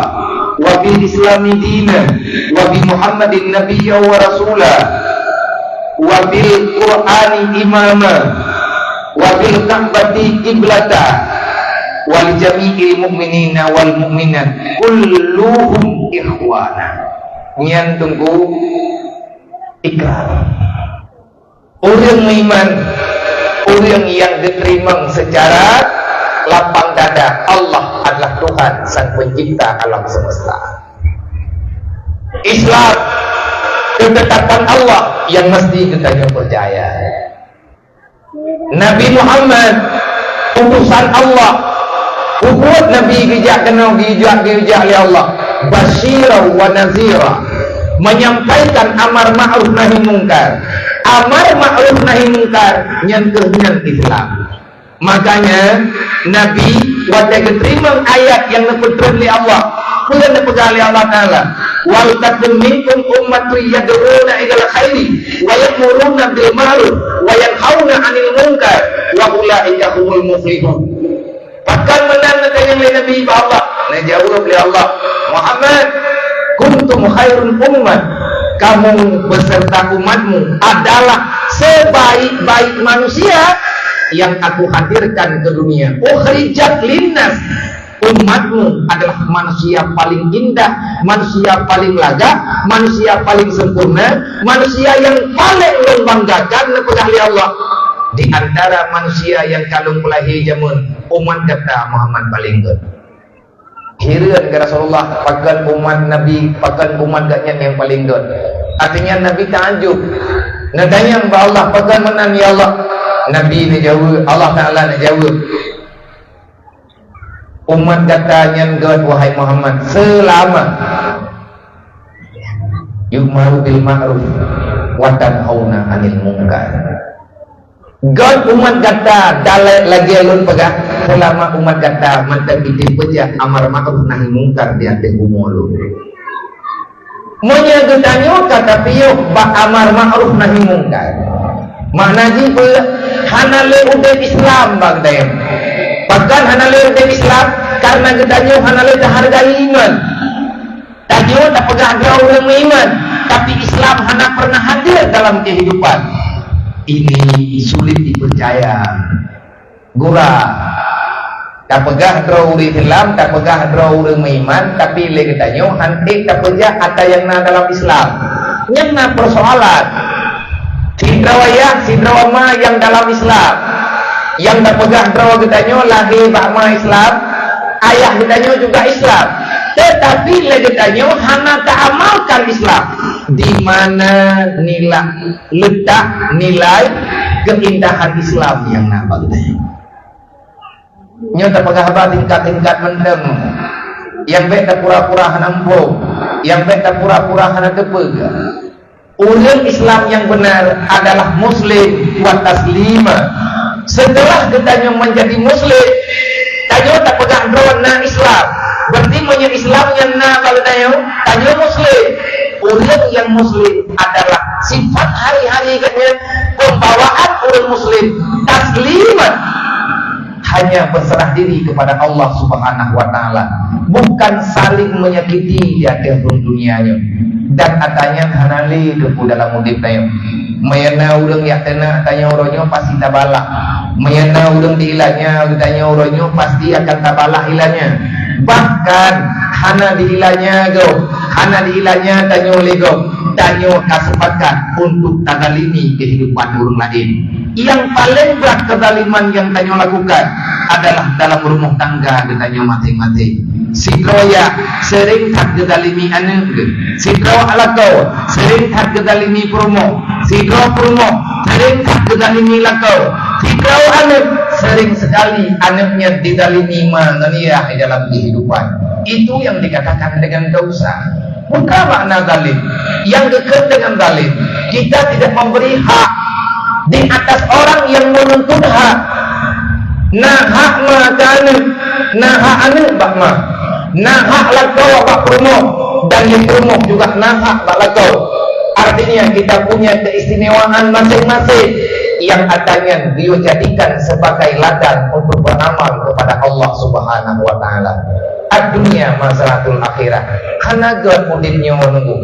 wa bil islami dina wa bi Muhammadin nabiyya wa rasulah wa bil qur'ani imama wabil ka'bati qiblata wal jami'il mu'minina wal mu'minat kulluhum ikhwana nyan tunggu ikrar orang iman orang yang diterima secara lapang dada Allah adalah Tuhan sang pencipta alam semesta Islam ketetapan Allah yang mesti kita percaya Nabi Muhammad utusan Allah ubuat Nabi gijak kena gijak oleh Allah basyira wa nazira menyampaikan amar ma'ruf nahi mungkar nahi mungkar nyan Islam makanya Nabi waktu keterima ayat yang dipeterima oleh Allah kemudian dipegang oleh Allah Ta'ala wal takum minkum ummatun yad'una ilal khairi wa ya'muruna bil ma'ruf wa yanhauna 'anil munkar wa ulaika humul muflihun bahkan menang dengan Nabi Allah jawab oleh Allah Muhammad kuntum khairun ummat kamu beserta umatmu adalah sebaik-baik manusia yang aku hadirkan ke dunia ukhrijat linnas umatmu adalah manusia paling indah, manusia paling laga, manusia paling sempurna, manusia yang paling membanggakan kepada Allah di antara manusia yang kalung pelahir zaman umat kata Muhammad paling good Hirian ke Rasulullah pakan umat Nabi, pakan umat gaknya yang paling dot. Artinya Nabi takjub. Nadanya ba Allah pakan menan ya Allah. Nabi ni jawab, Allah Taala nak jawab. Umat katanya God wahai Muhammad selama yu'maru bil ma'ruf wa tanhauna 'anil munkar. God umat kata dalek lagi alun pegah selama umat kata mantan bikin pejah amar ma'ruf nahi mungkar di atas umur. Monya getanyo kata piyo ba amar ma'ruf nahi mungkar. Makna ji hanale udah Islam bagdayam. Bahkan hanale udah Islam karena getanyo hanale dah harga iman. Tanyo tak pegah dia orang iman, tapi Islam hana pernah hadir dalam kehidupan. Ini sulit dipercaya. Gura tak pegah draw uri Islam, tak pegah draw uri iman, tapi le katanya hantik tak pegah ada yang na dalam Islam. Yang na persoalan sidrawaya yang dalam Islam. Yang tak pegah draw katanya lahir bakma Islam, ayah katanya juga Islam. Tetapi le katanya hana amalkan Islam. Di mana letak nilai keindahan Islam yang nampak kita. Nyata pegahaba tingkat-tingkat mendem, yang baik tak pura-pura hanampung, yang baik tak pura-pura hanatepeg. Ulil Islam yang benar adalah Muslim wa taslima. Setelah kita menjadi Muslim, tayo tak pegang drona Islam. Berarti menjadi Islam yang na kalau tayo Muslim. Orang yang Muslim adalah sifat hari-hari katanya pembawaan orang Muslim tasliman, hanya berserah diri kepada Allah Subhanahu wa Ta'ala, bukan saling menyakiti di akhir dunianya. Dan atanya hanali depu dalam udip tayo mayana urang yak tena tanya oronyo pasti tabalak, mayana urang diilanya tanya oronyo pasti akan tabalak ilanya. Bahkan hana diilanya go, hana diilanya tanyo lego, tanyo kasepatkan untuk tagalimi kehidupan orang lain. Yang paling berat kezaliman yang tanyo lakukan adalah dalam rumah tangga tanyo masing-masing. Sidroya sering tak kezalimi anak, sidro alakau sering tak kezalimi promo, sidro promo sering tak kezalimi lakau, sidro anak sering sekali anaknya dizalimi menganiaya dalam kehidupan. Itu yang dikatakan dengan dosa. Bukan makna zalim. Yang dekat dengan zalim, kita tidak memberi hak di atas orang yang menuntut hak. Nah hak makana, nah hak anak bakma, nah hak lakau bak promo, dan yang promo juga nah hak bak lakau. Artinya kita punya keistimewaan masing-masing yang adanya dia jadikan sebagai ladang untuk beramal kepada Allah Subhanahu wa Ta'ala. Ad-dunya mazratul akhirah. Karena God mudinnya menunggu.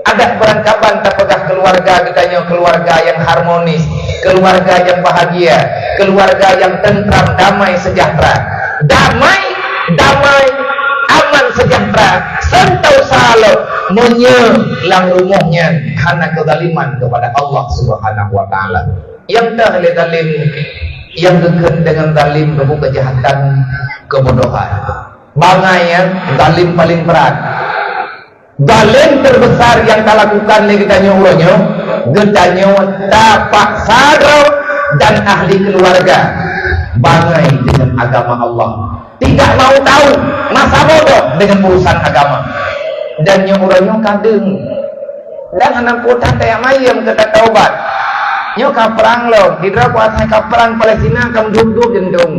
Ada perangkapan tak pegah keluarga katanya keluarga yang harmonis, keluarga yang bahagia, keluarga yang tentram, damai, sejahtera. Damai, aman, sejahtera. Sentau salam menyelang rumahnya karena kezaliman kepada Allah Subhanahu wa Ta'ala. Yang dah oleh zalim, yang dekat dengan zalim berupa kejahatan, kebodohan. Bangaian zalim paling berat. Zalim terbesar yang tak lakukan oleh kita nyuruhnya, getanya tapak sadro dan ahli keluarga. Bangai dengan agama Allah, tidak mau tahu, masa bodoh dengan urusan agama. Dan nyuruhnya kadang dan anak kota kayak mayam kata taubat. Nyo kaperang lo, hidra kuasa kaperang Palestina kamu duduk jendong.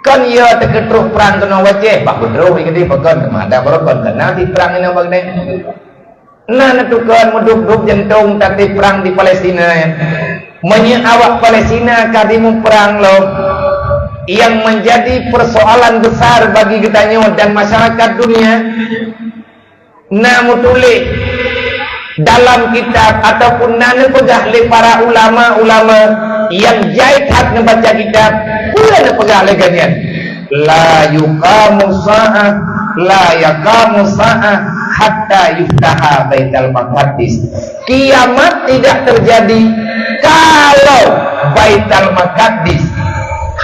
Kan ia terketruk perang kena wajah, bak bedro ini bagan ada berapa kena di perang ini bagne. Nah netukan muduk-duk jendong tadi perang di Palestina. Menyawak Palestina kadimu perang lo. Yang menjadi persoalan besar bagi kita dan masyarakat dunia. Namun tulis dalam kitab ataupun nana pegah oleh para ulama-ulama yang jahit hak membaca kitab, pula pegah oleh kalian. La yuqamu sa'ah, la yaqamu sa'ah hatta yuftaha Baitul Maqdis. Kiamat tidak terjadi kalau Baitul Maqdis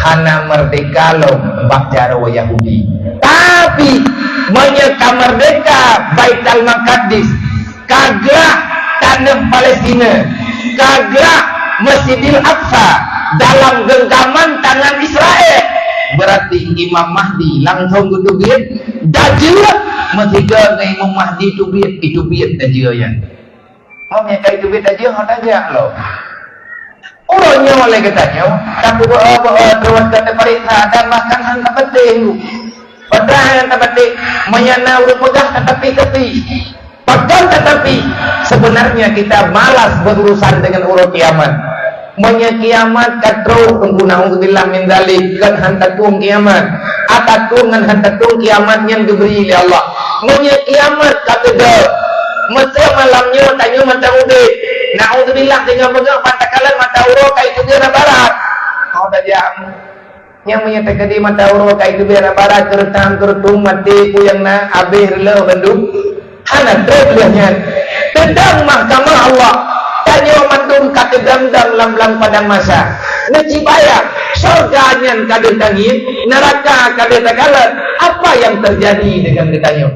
hana merdeka lo bakjaro Yahudi, tapi menyeka merdeka Baitul Maqdis, kagak tanah Palestina, kagak Masjidil Aqsa dalam genggaman tangan Israel. Berarti Imam Mahdi langsung ke duit dajia mestiga ke Imam Mahdi itu biat dajia ya. Mau nyata itu biat dajia hot aja lo. Orangnya oleh katanya, tapi terus kata perintah dan makan hantar penting. Padahal yang penting menyana udah pegah tetapi padahal tetapi sebenarnya kita malas berurusan dengan urut kiamat. Menya kiamat katro pengguna untuk bilang mendalik kan hantatung kiamat atatung dengan hantatung kiamat yang diberi oleh Allah. Menya kiamat kata dah masa malamnya tanya mata udah na'udzubillah dengan pegang pantakalan mata uro kai itu biara barat kau dah jam yang menyatakan di mata uro kai itu biara barat keretang keretung mati ku yang na abih le bandung hana terlehnya tendang mahkamah Allah tanya mandung kata damdam lam padang masa necibaya surganya kada tangin neraka kada tagalan. Apa yang terjadi dengan kitanya?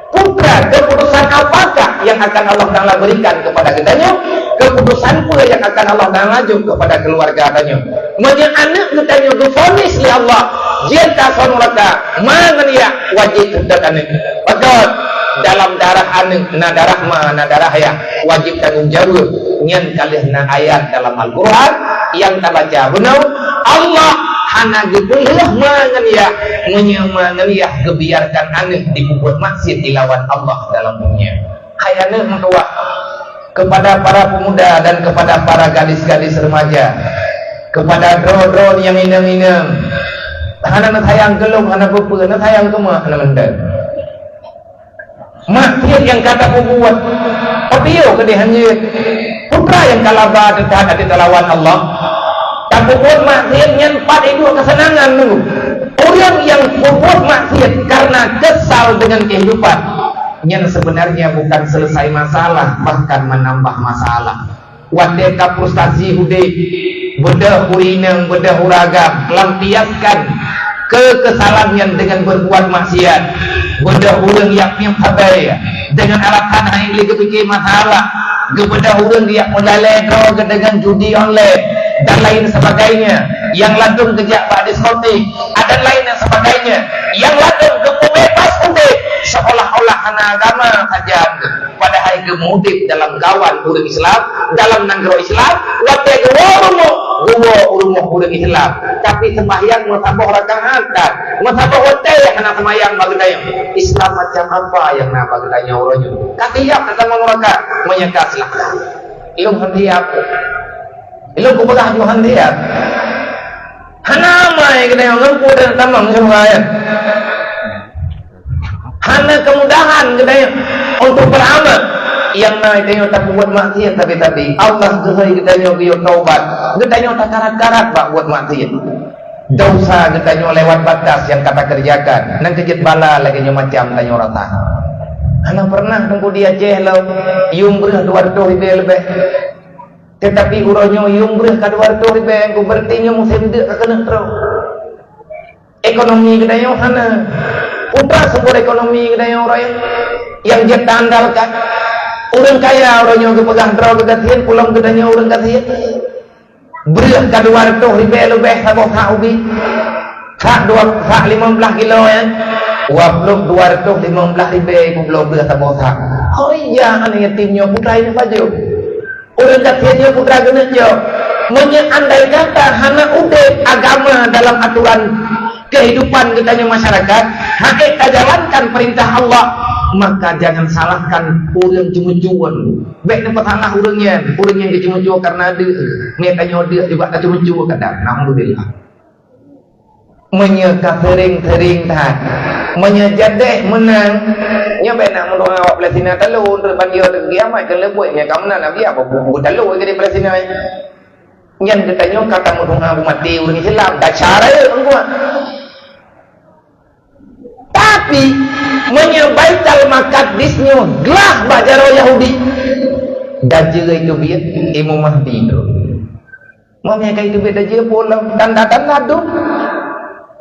Putra, keputusan apakah yang akan Allah Ta'ala berikan kepada kitanya? Keputusan pula yang akan Allah Ta'ala maju kepada keluarga kitanya. Menye anak kitanya difonis oleh Allah jika sonuraka mangania wajib sedekah. Padahal dalam darah anak na darah ya wajib tanggung jawab nyen kalih na ayat dalam Al-Qur'an yang tabaca benar Allah hana gebelah mangan ya kebiarkan anak dibuat masjid dilawan Allah dalam dunia. Hayana mentua kepada para pemuda dan kepada para gadis-gadis remaja, kepada drone yang inang-inang hana sayang gelung hana bepe hana sayang kemah hana mendan maksiat yang kata pembuat opio kedehannya putra yang kalaba dekat di lawan Allah tapi buat maksiat nyenpat itu kesenangan dulu. Orang yang berbuat maksiat karena kesal dengan kehidupan yang sebenarnya bukan selesai masalah bahkan menambah masalah. Wadeka frustasi hude bedah hurinang bedah huragam lampiaskan kekesalannya dengan berbuat maksiat bedah hurang yang habai dengan alat tanah yang lagi fikir masalah bedah hurang yang mulai droga dengan judi online dan lain sebagainya, yang ladung kejak pada diskotik, ada lain yang sebagainya, yang ladung kebebas udah seolah-olah hana agama saja. Padahal kemudik dalam kawan urang Islam, dalam nanggro Islam, lapia urung urang Islam. Tapi sembahyang masabah rakaat, masabah hotel hana sembahyang bagedayang. Islam macam apa yang nak bagedayang orangnya? Katiap kata mereka menyekaslah. Ilmu hentiap. Ilmu kebelah Tuhan dia. Hana mai kena yang lempu dan tamang semua ya. Hana kemudahan kena untuk beramal. Yang naik kita tak buat maksiat tapi Allah gerai kita nyobiyo taubat. Kita nyobiyo tak karat-karat pak buat maksiat. Dosa kita nyobiyo lewat batas yang kata kerjakan. Nang kejut bala lagi nyobiyo macam tanya rata. Hana pernah tunggu dia jehlau yumbrah 200 lebih. Tetapi uronyo yumbrah kadua tu ribe ku bertinya musim dak kena terus. Ekonomi kedayo hana. Putra sumber ekonomi kedayo orang yang dia tandalkan. Orang kaya uronyo ke pegang terus kegatian pulang kedayo orang kasihan. Belah kadua tu ribe lebih sabok hak ubi. Hak 15 kilo ya. Wapluk 215 ribe ku belum belah sabok hak. Oh iya ane yatimnya putra ini baju. Orang katiannya putra genetnya menyandai kata hana ude agama dalam aturan kehidupan kitanya masyarakat hakik jalankan perintah Allah maka jangan salahkan orang cuma-cuan baik dapat salah orang yang cuma-cuan karena dia metanya dia juga tak cuma-cuan kadang alhamdulillah menyeka sering-sering tahan menyejadeh menang nya benak mendoa awak Palestina telu untuk bagi orang kiamat ke lebuhnya kamu nak nabi apa buku telu ke di Palestina yang katanya kata mendoa mati orang Islam tak cara engkau tapi menyebaital Maqdisnya gelah bajaro Yahudi dan juga itu biar Imam Mahdi itu Mamnya kayak itu beda aja pulang tanda-tanda tuh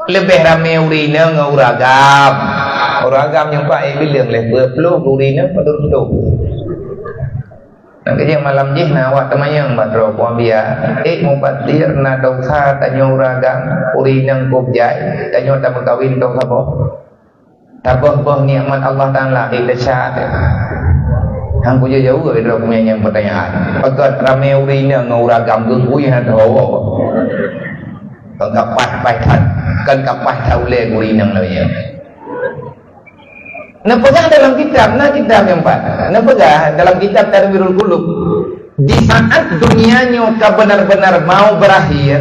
lebih ramai urina nguragam uragam yang pak bilang lebih peluk urina pada duduk. Nak kerja malam je nak awak temayang badro puan biar mubatir na dosa tanyo uragam urina kubjai tanyo tak berkawin tau apa tabah nikmat Allah Taala kita syat. Hang punya jauh ke dia punya yang pertanyaan. Pakat ramai urina nguragam gengui han tahu. Kan kapas paitan, kan kapas taule urina lainnya. Nah pegang dalam kitab, kitab yang empat. Nah pegang dalam kitab Tarwirul Qulub. Di saat dunianya benar-benar mau berakhir,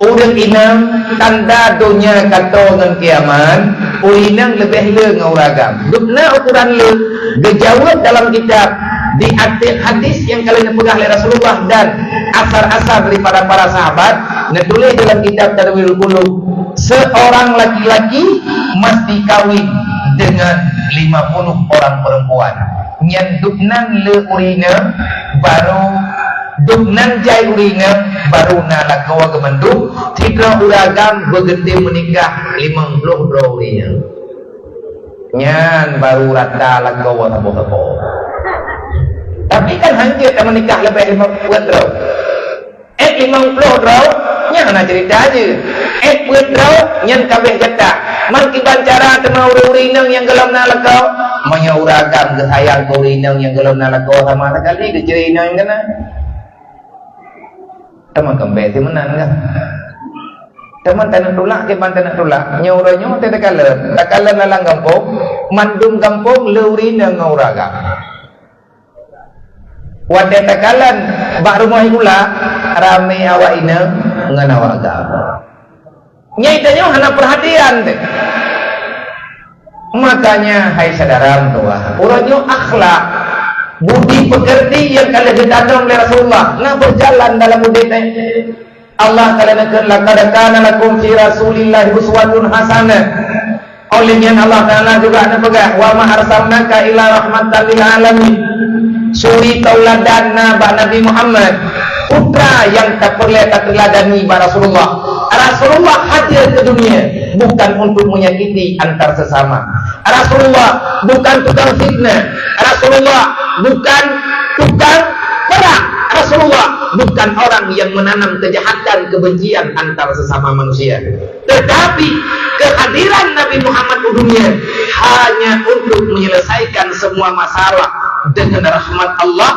urang inang tanda dunia kata dengan kiamat, urinang lebih le ngauragam. Dukna ukuran le dijawab dalam kitab di hadis yang kalian pegang oleh Rasulullah dan asar-asar daripada para sahabat. Nah tulis dalam kitab Tarwirul Qulub, seorang laki-laki mesti kawin dengan 50 orang perempuan. Nyan duknan le urina baru duknan jai urina baru na lakawa gemenduk tiga uragam begede menikah 50 urina. Nyan baru rata lakawa tabo-tabo. Tapi kan hancur tak menikah lebih 50 draw. 50 draw nyan nak cerita aja. 50 draw nyan kabeh jatah. Man kiban cara tema urinang yang gelam na lakau manya uragam ke sayang ke urinang yang gelam na lakau sama sekali ke cerina yang kena teman kembali menan kan teman tak nak tolak kiban tak nak tolak nyauranyo tak kalah lalang kampung mandum kampung le urinang uragam wadah takalan bak rumah pula ramai awak ina ngan awak agam nyai tanya hana perhatian deh. Makanya hai saudara tua, urangnya akhlak, budi pekerti yang kalian ditandang oleh Rasulullah, nak berjalan dalam budi ini. Allah kalian akan laqad kana lakum fi Rasulillah uswatun hasanah. Olehnya Allah Taala juga nak pegang wa ma arsalnaka ila rahmatan lil alamin. Suri tauladan Nabi Muhammad, putra yang tak perlu teladani Rasulullah. Rasulullah hadir ke dunia bukan untuk menyakiti antar sesama. Rasulullah bukan tukang fitnah. Rasulullah bukan tukang perang. Rasulullah bukan orang yang menanam kejahatan, kebencian antar sesama manusia. Tetapi kehadiran Nabi Muhammad ke dunia hanya untuk menyelesaikan semua masalah dengan rahmat Allah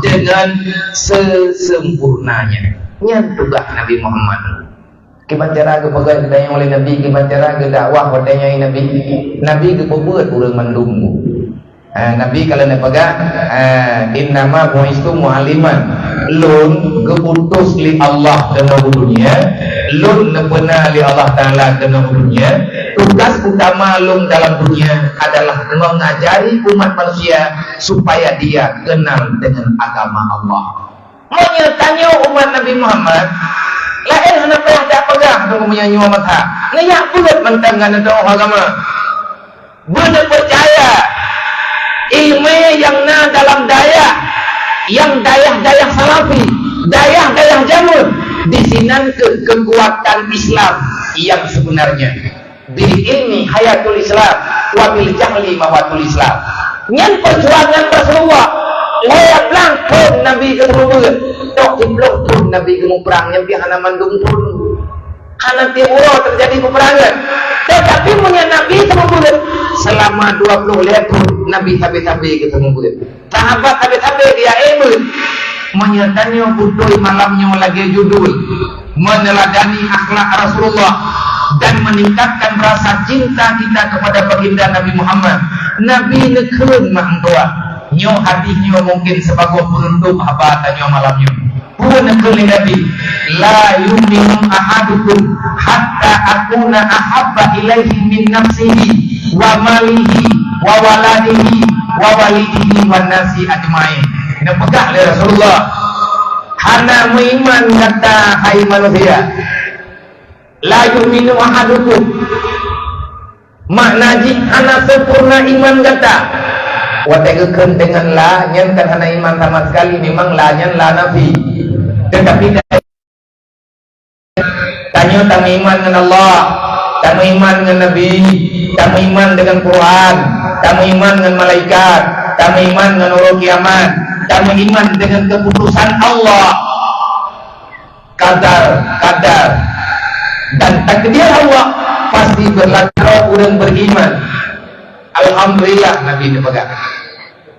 dengan sesempurnanya. Yang tugas Nabi Muhammad. Kiban cara ke pegang ditanya oleh Nabi, kiban cara ke dakwah bertanya Nabi. Nabi ke pembuat urang mandum. Nabi kalau nak pegang innama bu'istu mu'alliman. Lun keutus li Allah kena dunia, lun nepena li Allah Taala kena dunia. Tugas utama lun dalam dunia adalah mengajari umat manusia supaya dia kenal dengan agama Allah. Mau tanya umat Nabi Muhammad lain hendak tak pegang tu menyanyi Muhammad ha. Layak bulat mentangan tentang agama. Benar percaya ilmu yang na dalam daya, yang dayah salafi, dayah jamur di sinan kekuatan Islam yang sebenarnya. Bil ilmi hayatul Islam wa bil jahli mawatul Islam. Nyan perjuangan Rasulullah layak langkung Nabi kemudian tok diblok pun Nabi kemu perang yang hana mandung pun hana timur terjadi peperangan. Tetapi punya Nabi kemudian selama 20 tahun Nabi habis-habis kemudian sahabat habis-habis dia emun menyatanya butuh malamnya lagi judul meneladani akhlak Rasulullah dan meningkatkan rasa cinta kita kepada baginda Nabi Muhammad. Nabi nekeun mangtua nyo hatinya mungkin sebagai penuntuk apa tanya malamnya pun nekeun Nabi la yu'minu ahadukum hatta akuna ahabba ilaihi min nafsihi wa malihi wa waladihi wa walidihi wan nasi ajmain. Ini pegang oleh Rasulullah. Hana muiman kata hai manusia. La yu'minu ahadukum. Makna ji hana sempurna iman kata. Wategekeun dengan la nyen kan hana iman sama sekali memang la nyen la nafi. Tetapi Tanya tak iman dengan Allah, tak iman dengan Nabi, tak iman dengan Quran, tak iman dengan malaikat, tak iman dengan hari kiamat, tak iman dengan keputusan Allah, kadar dan takdir Allah pasti berlaku orang beriman. Alhamdulillah Nabi pegang.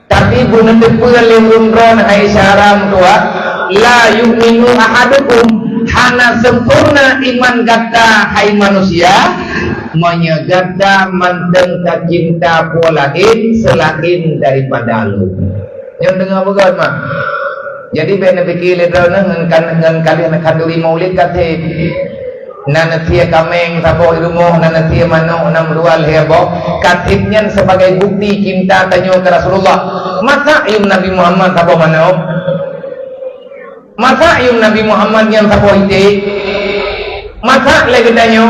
Tapi guna tepul lirundron hai syaram tua la yu'minu ahadukum hana sempurna iman gata hai manusia menyegata manteng tak cinta polain selain daripada lu yang dengar begat mah. Jadi bena fikir ledrona dengan kalian kanduri maulid kate nanatia kameng sabo ilmu nanatia mano enam dual hebo katibnya sebagai bukti cinta tanyo ke Rasulullah. Masa yung Nabi Muhammad sabo mano? Masa yung Nabi Muhammad yang sabo ite? Masa lagi tanyo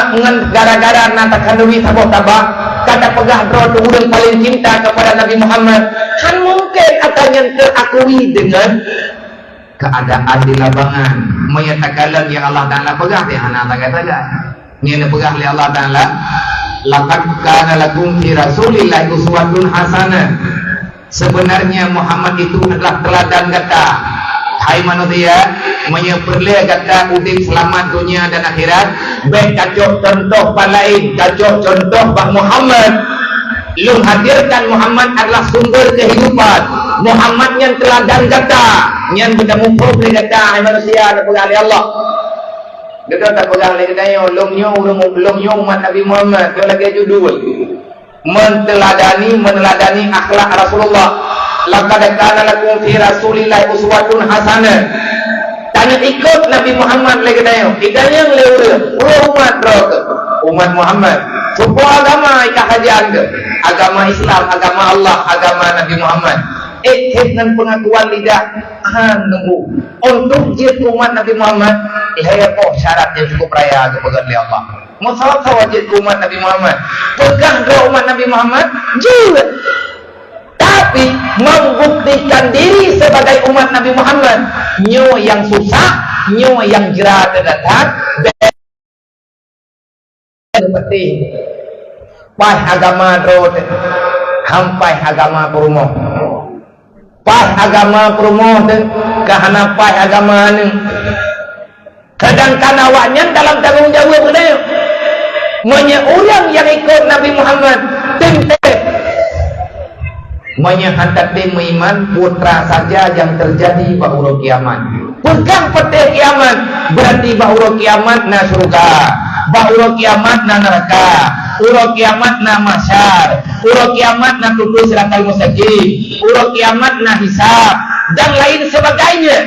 ngan gara-gara nata kanduri sabo tabak kata pegah bro turun paling cinta kepada Nabi Muhammad kan mungkin akan terakui dengan keadaan di lapangan menyatakan yang Allah Ta'ala pegah di anak taga-taga yang pegah oleh Allah Ta'ala laqad kana lakum fi rasulillahi uswatun hasanah. Sebenarnya Muhammad itu adalah teladan kata hai manusia menyeperleh kata udip selamat dunia dan akhirat baik kacau contoh palain kacau contoh Pak Muhammad lu hadirkan Muhammad adalah sumber kehidupan. Muhammad yang teladan kata yang kita mumpuh kata hai manusia nak pegang oleh Allah kita tak pegang oleh katanya ulumnya umat Nabi Muhammad dia lagi judul meneladani akhlak Rasulullah. Laqad kana lakum fi rasulillahi uswatun hasanah. Tanya ikut Nabi Muhammad lagi katanya idanya leure umat Muhammad semua agama ikahajian ke agama Islam, agama Allah, agama Nabi Muhammad dengan pengakuan lidah nunggu untuk jid umat Nabi Muhammad syarat yang cukup raya kepada Allah mau salah wajib umat Nabi Muhammad pegang doa umat Nabi Muhammad juga tapi membuktikan diri sebagai umat Nabi Muhammad nyo yang susah nyo yang jerat datang penting pas agama road hampai agama perumoh pas agama perumoh dan kehanapai agama ni kadang-kadang awaknya dalam tanggung jawab dia orang yang ikut Nabi Muhammad hantar tim iman putra saja yang terjadi bahura kiamat pegang peti kiamat berarti bahura kiamat na surga bahura kiamat na neraka uro kiamat na masyar uro kiamat na tutup siratal mustaqim uro kiamat na hisab dan lain sebagainya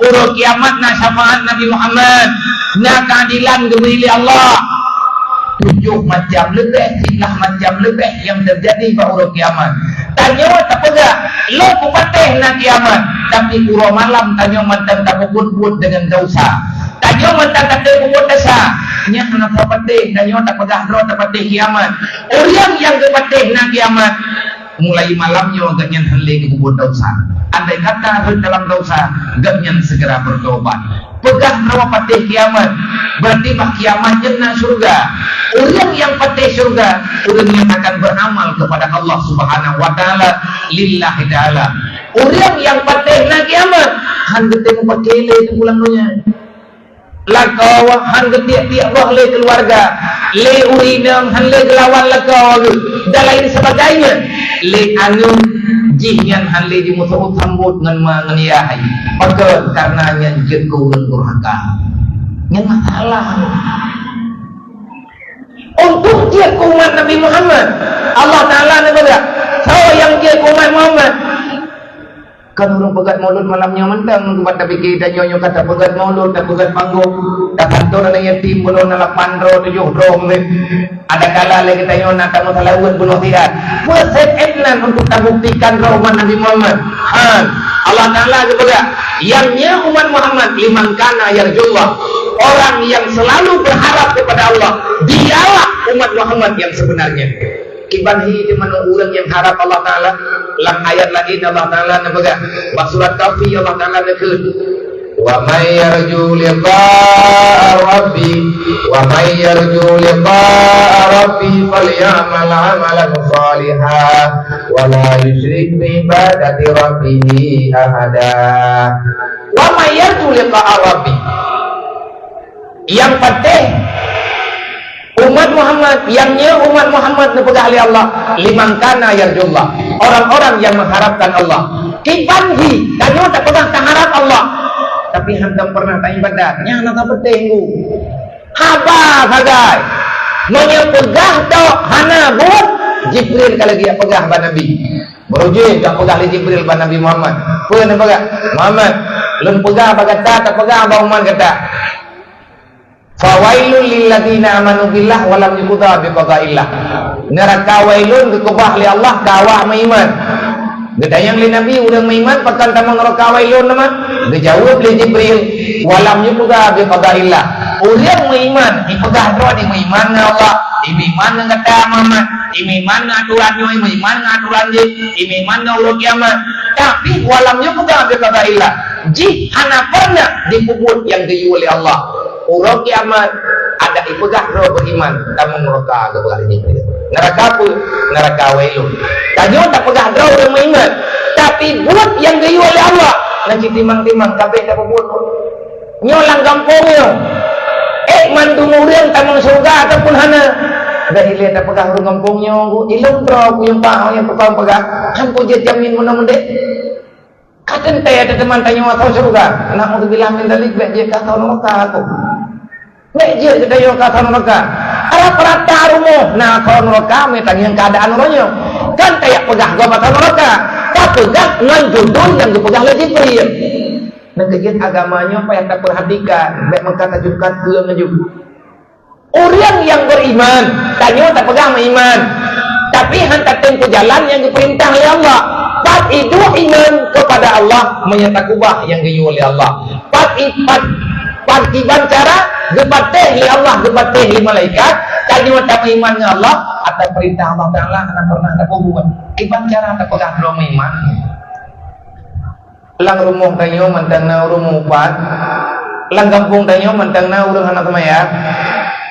uro kiamat na syafaat Nabi Muhammad na keadilan gemili Allah 7 macam lebih 9 macam lebih yang terjadi pada kiamat. Tanya tak pegah lo kupatih na kiamat tapi uro malam tanya mantan tak puput dengan dosa tanya mantan tak puput dosa nya anak patih tanya tak pegah ro tak patih kiamat orang yang kepatih na kiamat mulai malamnya ganyan henleh dikubur dosa andai kata dalam dosa ganyan segera bertobat pegah ro patih kiamat berarti bah kiamatnya na surga. Orang yang patih surga orang yang akan beramal kepada Allah Subhanahu wa taala lillahi taala. Orang yang patih na kiamat han geteng pakele itu pulang dunia lakau han getiak-tiak bah le keluarga le urinang han le gelawan lakau dan lain sebagainya le anu jihyan han le di musuh sambut ngan menganiayai maka karena yang jengkau dan durhaka yang masalah untuk dia umat Nabi Muhammad Allah Ta'ala ni berkata saya yang dia umat Muhammad kan orang pegat maulud malamnya mentang buat tak fikir dan nyonya kata pegat maulud tak pegat panggung tak kantor ada yatim belum nak 8 ro 7 ro ada kala lagi kita nyonya tak masalah buat bunuh tirat buat setnan untuk tak buktikan ro umat Nabi Muhammad Allah Ta'ala juga yangnya umat Muhammad liman kana yarjullah orang yang selalu berharap kepada Allah dialah umat Muhammad yang sebenarnya kibanhi di mana orang yang harap Allah Ta'ala dalam ayat lain Allah Ta'ala nabaga surat Kahfi Allah Ta'ala nakut wa may yarju liqa'a rabbi falyamal 'amalan shalihan wa la yusyrik bi ibadati rabbih ahada. Wa may yarju liqa'a rabbi, yang penting umat Muhammad, yangnya umat Muhammad nepegah oleh Allah, liman kana yarjullah, orang-orang yang mengharapkan Allah. Kibanhi, kanyo tak pernah harap Allah, tapi hantam pernah tak ibadat, nya nak penting ku. Haba sagai, nya pegah tok hana buat Jibril kalau dia pegah ba Nabi. Berujung tak pegah li Jibril ba Nabi Muhammad. Pun pegah Muhammad, lun pegah ba kata tak pegah ba umat kata. Fawailul lilladzina amanu billah wa lam yuqda biqada'illah. Neraka wailun kekubah li Allah kawah meiman. Gedayang li Nabi urang meiman pakan tamang neraka wailun nama. Dijawab li Jibril wa lam yuqda biqada'illah. Urang meiman ipegah doa di meiman Allah. Iman ngata Muhammad, iman aturan yo, iman aturan je, iman Allah kiamat. Tapi walam yuqda biqada'illah. Ji hana pernah dipuput yang diyu oleh Allah. Urang kiamat ada ipegah roh beriman tamang neraka kepada Jibril. Neraka pun neraka wailun. Kanyo tak pegah roh orang beriman, tapi buat yang diyu oleh Allah. Nanti timang-timang kabeh tak buat. Nyolang kampungnya. Mantu urang tamang surga ataupun hana. Dah ile tak pegah urang kampungnya, ilung tro ku yang pahang yang pegah. Han ku je jamin mudah-mudah. Katen teh ada teman tanya atau surga. Nak mau bilang min dalik bek je ka tahu neraka aku. Bek je ke dayo ka tahu neraka. Ala perata rumo na tahu neraka me tanyang keadaan orangnya. Kan kayak pegah gua tahu neraka. Tak pegah ngan judul yang dipegah oleh Jibril. Nah kegiatan agamanya apa yang tak perhatikan, baik mengkata jukat ke ngejub. Orang yang beriman, tanya tak pegang iman, tapi hantar tempuh jalan yang diperintah oleh Allah. Pat itu iman kepada Allah, menyatakan kubah yang diyu oleh Allah. Pat kiban cara gepateh oleh Allah, gepateh oleh malaikat. Tanya tak iman dengan Allah atau perintah Allah Taala anak pernah tak buat. Kiban cara tak pegang belum iman. Lang rumong tayo mantang na urung upat, lang kampung tayo mantang na urang anak tamayang,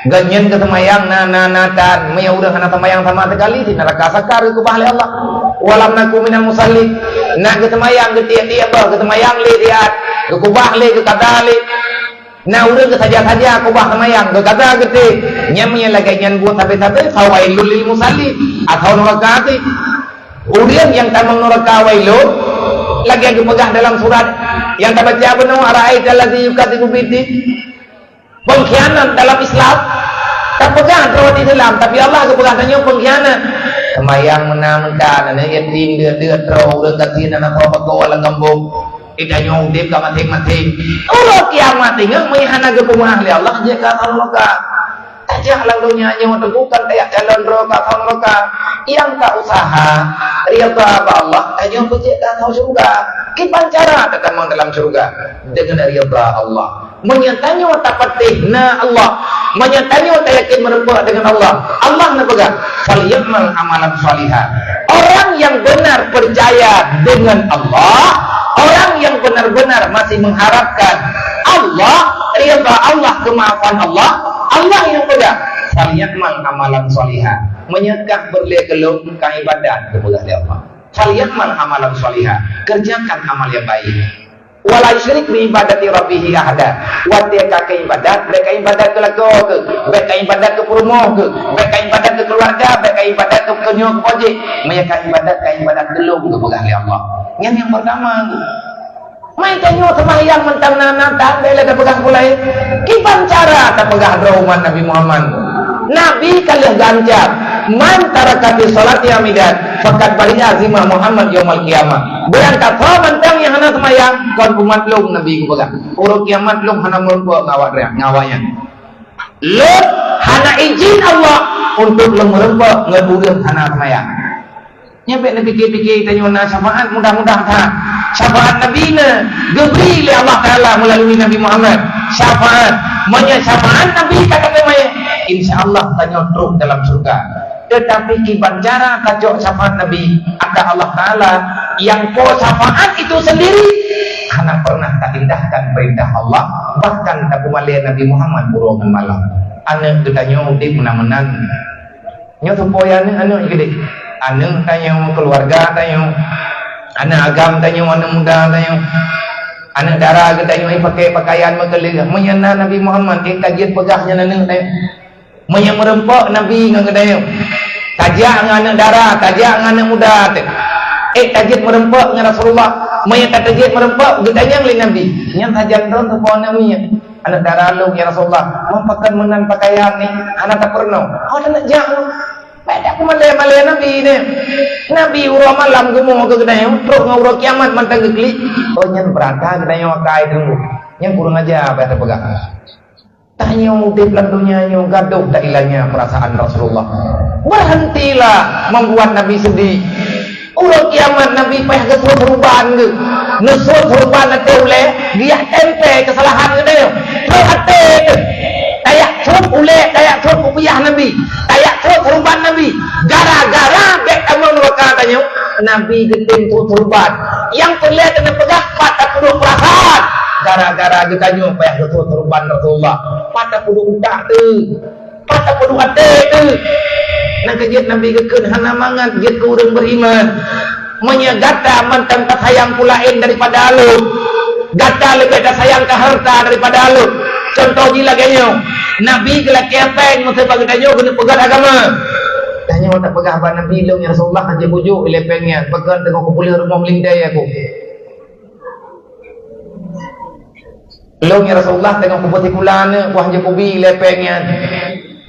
ganyan ke tamayang na natan, may urang anak tamayang sama sekali di neraka sakar ke bahli Allah. Walam naku minal musallin, na ke tamayang ke tiap-tiap ke tamayang le diat, ke kubah le ke kadali, na urang ke saja-saja kubah tamayang ke kata gede, nyamnya lagi nyan buat tapi fawailul lil musallin atau neraka ati. Urang yang tamang neraka wailun lagi yang dipegang dalam surat yang tak baca apa nama ara'ait allazi yukadibu biddi, pengkhianat dalam Islam tak pegang terhadap Islam, tapi Allah kepegang tanya pengkhianat semayang menamkan anak yatim dia terus kasihan anak apa kau lang kampung tidak nyongdip ke mati Allah kiamat tinggal menghina ke rumah ahli Allah jika Allah aja lalunya yang tegukan kayak jalan roka tahun roka yang tak usaha riyadha apa Allah hanya pencipta tahu surga kipan cara ketemu dalam surga dengan riyadha Allah menyatanya tak patih na Allah menyatanya tak yakin merempuh dengan Allah Allah nak pegang falyamal amalan salihah. Orang yang benar percaya dengan Allah, orang yang benar-benar masih mengharapkan Allah, riyadha Allah, kemaafan Allah, Allah yang pegang falyamal amalan salihah, menyekah berlekelum ke ibadat kepada Allah. Falyamal amalan salihah, kerjakan amal yang baik. Wala yusyrik bi ibadati rabbih ahada. Wa tiaka ke ibadat, mereka ibadat ke lagu ke, mereka ibadat ke perumoh ke, mereka ibadat ke keluarga, mereka ibadat ke kenyok ojek, mereka ibadat ke ibadat gelung kepada Allah. Yang pertama main tanyo semayang mentang nanatan bela dah pegang mulai kipan cara tak pegang umat Nabi Muhammad. Nabi kalih ganjar man tarakati salat amidan fakat bari azimah Muhammad yaumul qiyamah. Berangkat mentang yang hana semayang kon umat long Nabi ku pegang. Urut kiamat long hana merempuh ngawanya. Long hana izin Allah untuk long merempuh ngedurung hana semayang. Nyampe nak fikir-fikir tanya nak syafaat mudah-mudahan tak syafaat Nabi na diberi oleh Allah Taala melalui Nabi Muhammad syafaat syafaat Nabi kata memang insyaallah tanya terus dalam surga. Tetapi kiban cara kacau syafaat Nabi ada Allah Taala yang po syafaat itu sendiri Hana pernah tak indahkan perintah Allah, bahkan tak kumalia Nabi Muhammad burongan malam. Anak getanya udip menang-menang. Nyo supaya anak gede. Anak tanya keluarga tanya, anak agam tanya, anak muda tanya, anak darah getanya pakai pakaian mekelir. Menyana Nabi Muhammad kajian pegahnya anak tanya. Menyang merempok Nabi ngan getanya. Tajak ngan anak darah, tajak ngan anak muda. Tajak merempok ngan Rasulullah. Menyang tajak merempok getanya oleh Nabi. Yang tajak ron tu pohon Nabi. Anak darah lu ya Rasulullah. Mampakan menan pakaian ni, anak tak pernah. Oh anak jangan. Pada aku malay Nabi ni. Nabi urang malam gemuk ke kedai. Terus ngurau kiamat mantang geklik. Oh nyen berangkat kedai wakai tunggu. Yang kurang aja apa yang terpegang. Tanya udip lantunya nyo gaduh tak hilangnya perasaan Rasulullah. Berhentilah membuat Nabi sedih. Urang kiamat Nabi payah ke perubahan ke. Nusut perubahan nanti oleh dia tempe kesalahan ke dia. Terus hati ke. Kayak suruh oleh, kayak suruh kupiah Nabi. Kayak suruh perubahan Nabi. Gara-gara dia kamu katanya Nabi getim perubahan. Yang terlihat dan pegang patah penuh perasaan. Gara-gara getanya payah ke perubahan Rasulullah. Patah penuh utak tu. Patah penuh hati tu. Nang kejiat Nabi keken hana mangan jiat ke orang beriman. Menyegata mantan tak sayang pulain daripada alu. Gata lebih tak sayang ke harta daripada alu. Contoh gila kayaknya Nabi kela kepeng mesti bagi tanya kena pegang agama. Tanya tak pegang apa Nabi lu ya Rasulullah aja bujuk lepengnya pegang tengok aku boleh rumah melindai aku. Lu ya Rasulullah tengok aku putih kulana wah je kubi lepengnya.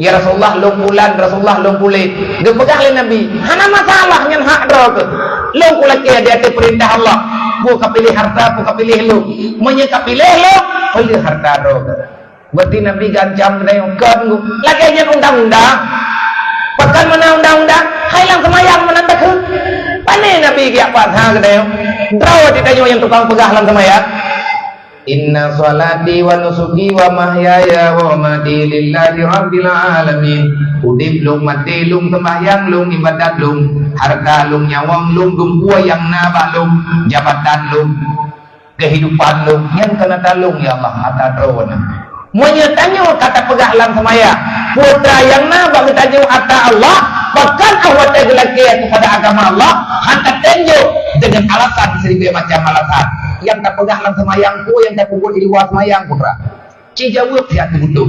Ya Rasulullah lu bulan Rasulullah lu kulit. Dia pegang oleh Nabi. Hana masalah nyen hak ro ke. Lu kulak dia ada perintah Allah. Buka pilih harta, buka pilih lu. Menyeka pilih lu, pilih harta ro. Berarti Nabi gancam kena yang kan lagi aja undang-undang. Pekan mana undang-undang? Hilang semayang mana tak ke? Pane Nabi dia apa ha kena yang. Draw ditanya yang tukang pegah lang semayang. Inna salati wa nusuki wa mahyaya wa mamati lillahi rabbil alamin. Udip lung mati lung sembahyang lung ibadat lung harta lung nyawang lung gumpuai yang nabah lung jabatan lung kehidupan lung yang kena talung ya Allah mata terwana. Menyatanya kata pegah lang semaya putra yang nabah bertanya kata Allah bahkan awak tergelak kepada agama Allah hantar tenjuk dengan alasan seribu macam alasan. Yang tak pegah lang semayangku, yang tak kubur di luar semayang putra. Cijawab sihat butuh.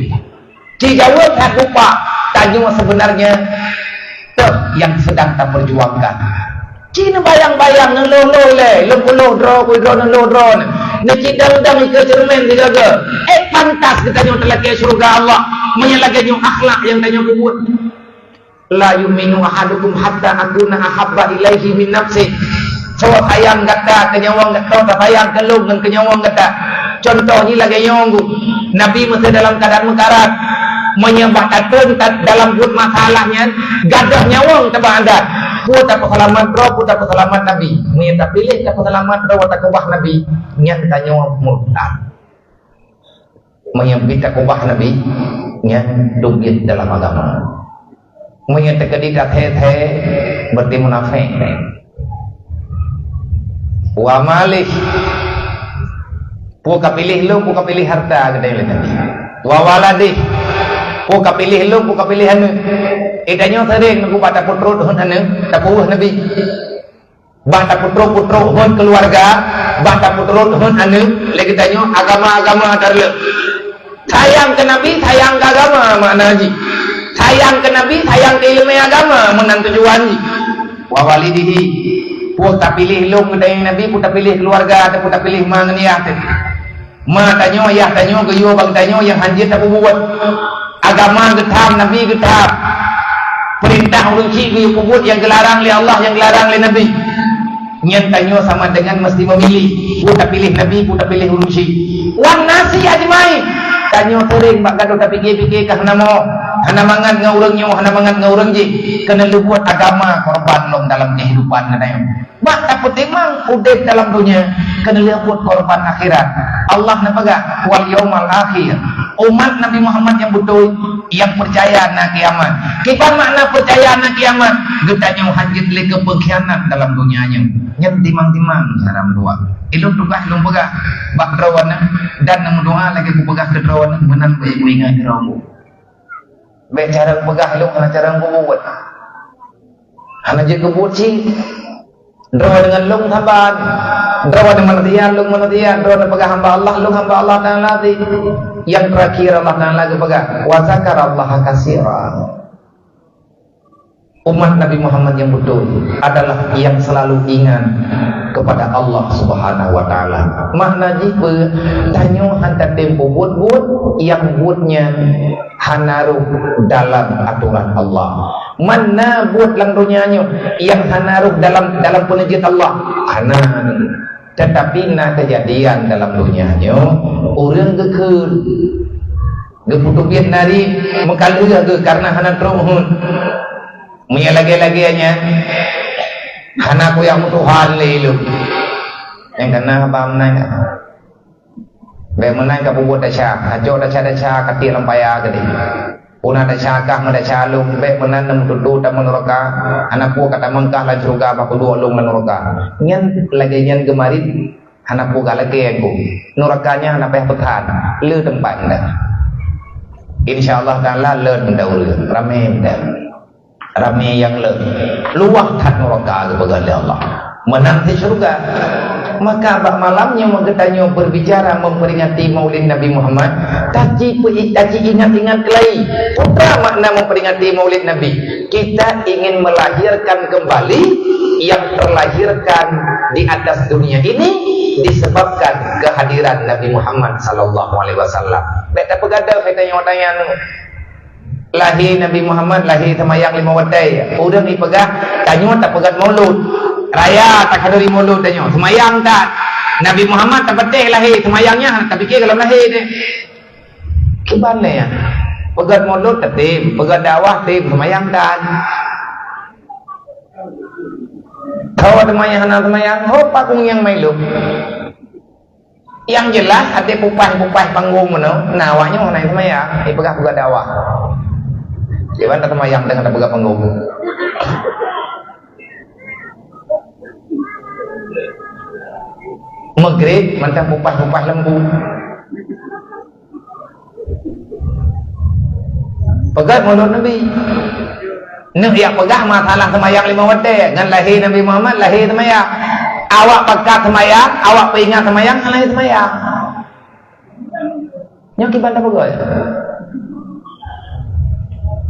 Cijawab sihat lupa. Tanya sebenarnya yang sedang tak perjuangkan. Cina bayang-bayang ngeloh-loh le, loh draw, ngeloh draw. Nekidang-dang ke cermin digaga. Pantas kita nyo telaki surga Allah. Menyalagi nyo akhlak yang tanya kubur. La yuminu ahadukum hatta akuna ahabba ilaihi min nafsi. So sayang kata kenyawang kata sayang kelung dan kenyawang kata contoh ni lagi nyonggu Nabi mesti dalam keadaan mekarat menyembah katun dalam buat masalahnya gadah nyawang tebak anda buat apa selamat bro buat apa selamat Nabi menyata pilih apa selamat bro tak kubah Nabi nyata nyawang murtad menyembah kubah Nabi nyata dugit dalam agama menyata kedikat he berarti munafik wa malih puka pilih lu puka pilih harta gede le Nabi wa waladih puka pilih lu puka pilih anu idanyo sering nunggu bata putro hun anu tapuh Nabi bata putro hun keluarga bata putro hun anu lagi tanyo agama-agama darle sayang ke Nabi sayang ke agama makna haji sayang ke Nabi sayang ke ilmu agama menan tujuan ji wa walidihi puta pilih lu ngedai Nabi puta pilih keluarga atau puta pilih mangniah ma tanyo ayah tanyo geyo bang tanyo yang hanjir tak buat agama getam Nabi getam perintah urusi geyo kubut yang gelarang oleh Allah yang gelarang oleh Nabi nyen tanyo sama dengan mesti memilih puta pilih Nabi puta pilih urusi wan nasi ajmai tanyo sering bak gaduh tapi fikir kah namo hana mangat ngaurang nyo, hana mangat ngaurang ji, kena lu buat agama korban long dalam kehidupan katanya. Mak tapi memang udah dalam dunia kena lu buat korban akhirat. Allah napaga wal yaumal akhir. Umat Nabi Muhammad yang betul, yang percaya na kiamat. Kita makna percaya na kiamat, getanya hajat le ke pengkhianat dalam dunianya. Nyen timang-timang haram dua. Ilmu tugas ilmu pegah bak drawana dan namun doa lagi ku pegah ke drawana menan bae ku ingat drawu. Bae cara pegah ilmu kana cara ku buat. Hana je ku buat si drawa dengan lung tamban. Drawa dengan manatian lung manatian, drawa pegah hamba Allah lung hamba Allah Taala yang terakhir Allah Taala pegah wa zakarallaha katsiran. Umat Nabi Muhammad yang betul adalah yang selalu ingat kepada Allah Subhanahu wa taala. Makna jipe tanyo hantar tempo buat yang buatnya hanaruh dalam aturan Allah. Mana buat lang dunianya yang hanaruh dalam penajid Allah. Anan. Tetapi na kejadian dalam dunianya orang gekeur geputu biat nari mengkalu ke karena hana trohun. Munya lagi-laginya hana ku yang Tuhan lelu yang kena bam nai be menai ka buat dacha ajo dacha kati lampaya gede una dacha kah madacha lung be menan nam tudu ta menoraka anak ku kata mangkah la surga ba ku lung menoraka nyen lagi nyen gemarin anak ku galage aku norakanya anak peh pekan le tempat dah insyaallah taala le mendaul rame dah ramai yang luah tak neraka kepada Allah menanti surga. Maka bak malamnya mengetanya berbicara memperingati Maulid Nabi Muhammad taci ingat-ingat kelai apa makna memperingati Maulid Nabi. Kita ingin melahirkan kembali yang terlahirkan di atas dunia ini disebabkan kehadiran Nabi Muhammad sallallahu alaihi wasallam. Beta pegada katanya tanya lahir Nabi Muhammad lahir semayang 5 wadai. Udah dipegah tanyo tak pegat maulud. Raya tak kadari maulud tanyo. Semayang tak. Nabi Muhammad tak betih lahir semayangnya tak fikir kalau lahir dia. Gimana ya? Pegat maulud tertib, pegat dakwah tertib, semayang tak. Tahu semayang hana semayang, hopa kung yang mailu. Yang jelas ada pupas panggung mana, nawanya mana semayang, pegat dakwah. Jangan tak semayang dengan tak pegang panggung. Maghrib macam pupas lembu. Pegang maulud Nabi. Nak yang pegang masalah semayang 5 waktu dengan lahir Nabi Muhammad lahir semayang. Awak pegang semayang, awak peringat semayang, lahir semayang. Nyak kiban tak pegang.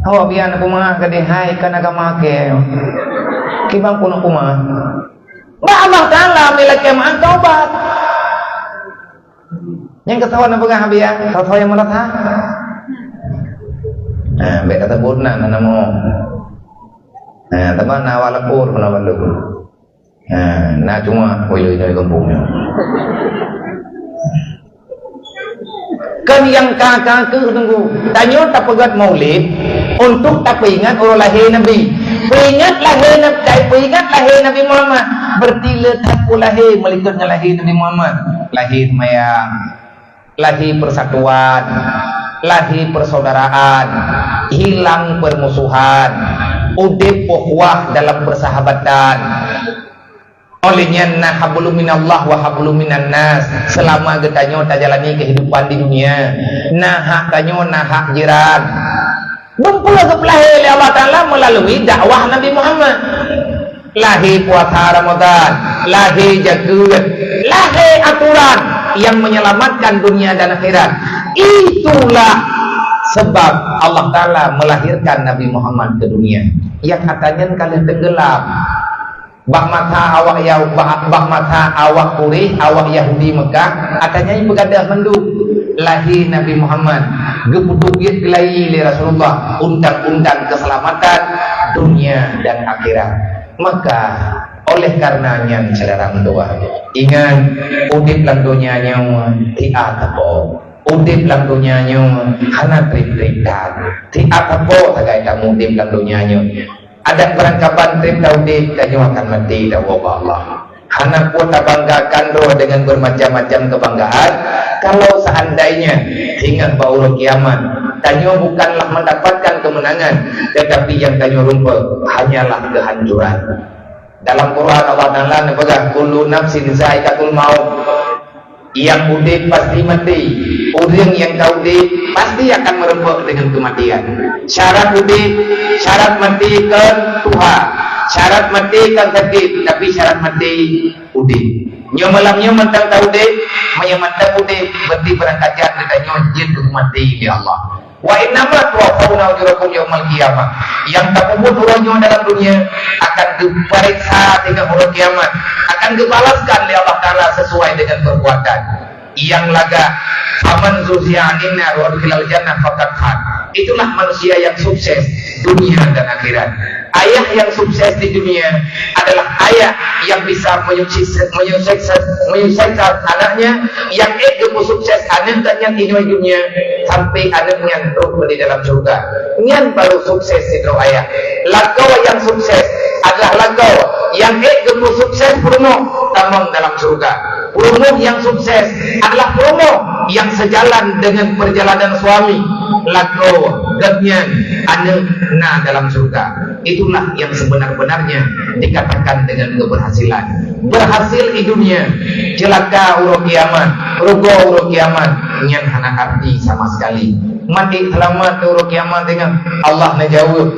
Awak biar aku mah kedihai kan agama ke. Kibang pun aku mah. Ba Allah Taala milik kemat taubat. Yang ketahuan apa kah biar? Tahu yang mana tah? Nah, beta sebut na namo. Nah, teman nawalapur nawalu. Nah, cuma koyo ini kampungnya. Kan yang kakak ke tunggu. Tanyo tak pegat maulid untuk tak ingat orang lahir Nabi. Peringat lahir Nabi Muhammad. Berarti letak lahir melikutnya lahir Nabi Muhammad. Lahir mayang, lahir persatuan, lahir persaudaraan, hilang permusuhan, udip pohwah dalam persahabatan. Olehnya nah hablum minallah wa hablum minan nas. Selama getanyo tak jalani kehidupan di dunia, nah hak tanyo nah hak jiran. Bempula lahir Allah Ta'ala melalui dakwah Nabi Muhammad. Lahir puasa Ramadan, lahir jaga, lahir aturan yang menyelamatkan dunia dan akhirat. Itulah sebab Allah Ta'ala melahirkan Nabi Muhammad ke dunia. Yang katanya kalian tenggelam. Bak mata awak Quraisy, awak Yahudi Mekah, katanya ini begadah menduk. Lahir Nabi Muhammad geputugiat kelai li Rasulullah undang-undang keselamatan dunia dan akhirat. Maka oleh karenanya saudara mendoa ingat udip lang dunia nyawa tiada bohong udip lang dunianya hana trip-trip dan ti atapo tagai tak udip lang dunianya ada berangkapan trip dah udip tanyo akan mati dah Allah. Hana pun tak banggakan roh dengan bermacam-macam kebanggaan kalau seandainya hingga bauru kiamat tanyo bukanlah mendapatkan kemenangan tetapi yang tanyo rumput hanyalah kehancuran. Dalam Quran Allah Ta'ala nepegang kullu nafsin zaikatul maut, yang udip pasti mati, orang yang kau udip pasti akan merembuk dengan kematian. Syarat udip, syarat mati kan Tuhan, syarat mati kan sakit, tapi syarat mati udip. Nyo malamnya mentang tahu udip, menyemantang udip, berarti berangkatkan kita nyojit untuk mati ya Allah. Wa innama tuwaffawna ujurakum yaumal qiyamah. Yang tak kubur urunnya dalam dunia akan diperiksa dengan hari kiamat, akan dibalaskan oleh Allah Ta'ala sesuai dengan perbuatan. Yang laga faman zuzi'anin nar wa udkhilal jannah faqad faz. Itulah manusia yang sukses dunia dan akhirat. Ayah yang sukses di dunia adalah ayah yang bisa menyukseskan anaknya, yang sukses anaknya di dunia sampai anaknya terus di dalam surga. Nyan baru sukses itu ayah. Lagau yang sukses adalah lagau yang sukses penuh tamang dalam surga. Penuh yang sukses adalah penuh yang sejalan dengan perjalanan suami. Lagau ganyan anak dalam surga. Itulah yang sebenar-benarnya dikatakan dengan keberhasilan. Berhasil di dunia, celaka urut kiamat, rugo urut kiamat, nyan hana arti sama sekali. Mati selamat urut kiamat dengan Allah najawab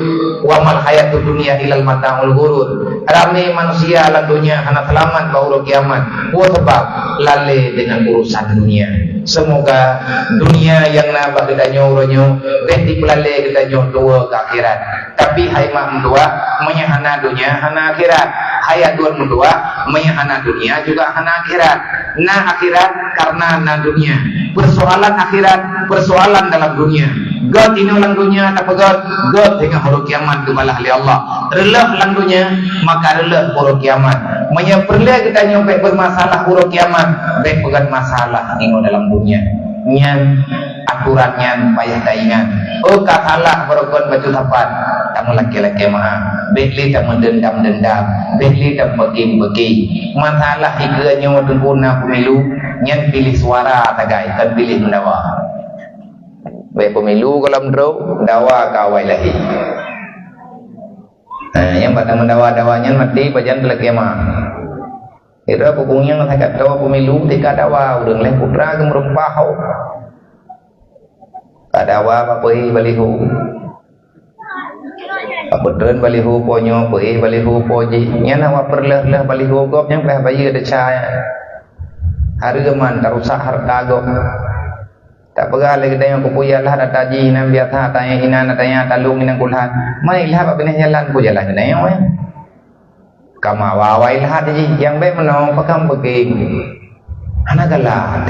wa mal hayatud dunya ilal mata'ul ghurur. Ramai manusia lan dunia hana selamat ba urut kiamat. Wa sebab lale dengan urusan dunia. Semoga dunia yang nabah kita nyoronyo beti pelale kita nyodoa ke akhirat. Tapi hai mak mendua menyahana dunia hana akhirat. Hayat dua mendua menyahana dunia juga hana akhirat. Nah akhirat karena na dunia. Persoalan akhirat, persoalan dalam dunia. God ini ulang dunia tak God hingga hari kiamat kebalah oleh Allah. Relak ulang dunia maka relak hari kiamat. Menyeperlah kita nyampe bermasalah hari kiamat, baik pegat masalah ini dalam dunia. Nyan aturannya payah daingan. Oh kasalah berokon baju tapat. Tamu laki-laki mah. Bekli tak mendendam, bekli tak bagi. Masalah ikanya waktu pemilu, nyan pilih suara tagai, kan pilih mendawa. Baik pemilu kalau mendro, dawa kawai lahi. Yang batang mendawa-dawanya mati bajan laki mah. Ira pokoknya ngatakan dawa pemilu tika dawa udang leh putra gemerumpahau. Kadawa papai balihu. Apetren balihu ponyo pai balihu poji. Nya nawa perleh balihu gop yang pleh bayi ada cahaya. Hargaman tarusak harta gop. Tak pegah lagi yang kupuyalah data ji nan biasa tanya hina tanya talung inang kulhan. Mai lah apa beneh jalan ku jalan na yo. Kama wawai lah ji yang baik menong pakam beging. Anagalah.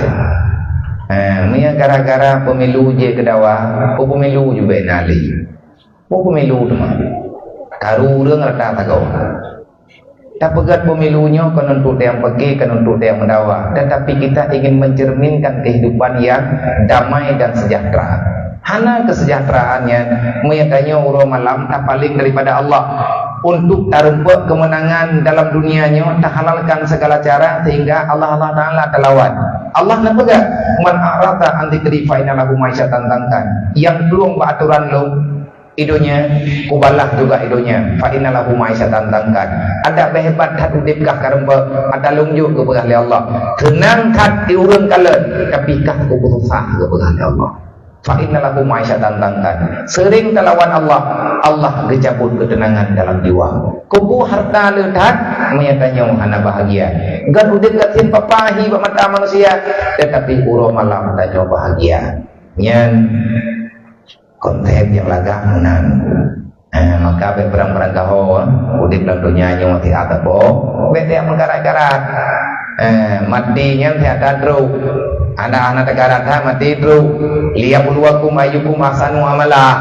Mia gara-gara pemilu je kedawa, pemilu juga nali. Pemilu tu mah. Karu reung rata tagaw. Tak pegat pemilunya kenuntut yang pergi, kenuntut yang mendawa. Tetapi kita ingin mencerminkan kehidupan yang damai dan sejahtera. Hana kesejahteraannya menyatanya urus malam tak paling daripada Allah. Untuk tarumpuk kemenangan dalam dunianya, tak halalkan segala cara sehingga Allah Ta'ala terlawan. Allah nak pegat man arata anti kedifaina lahu maisyatan tangkan. Yang belum aturan lo idonya kubalah juga idonya fa inna lahu maisyatan tangkan. Ada behebat hat udipkah karemba ada lunjuk kepada Allah. Tenang kat diurun kala tapi kah ku berusaha kepada Allah. Fa inna lahu maisyatan tangkan. Sering terlawan Allah gejabut ketenangan dalam jiwa. Kubu harta ledat menyatanya hana bahagia. Gan udip katin papahi mata manusia tetapi uro malam tanya bahagia. Nyan konten yang lagak menang. Maka berperang-perang kaho udip dalam dunia yang mati atap bete yang menggarak-garak. Matinya tiada dru. Anak-anak negara mati dru. Liyabluwakum ayyukum ahsanu amala.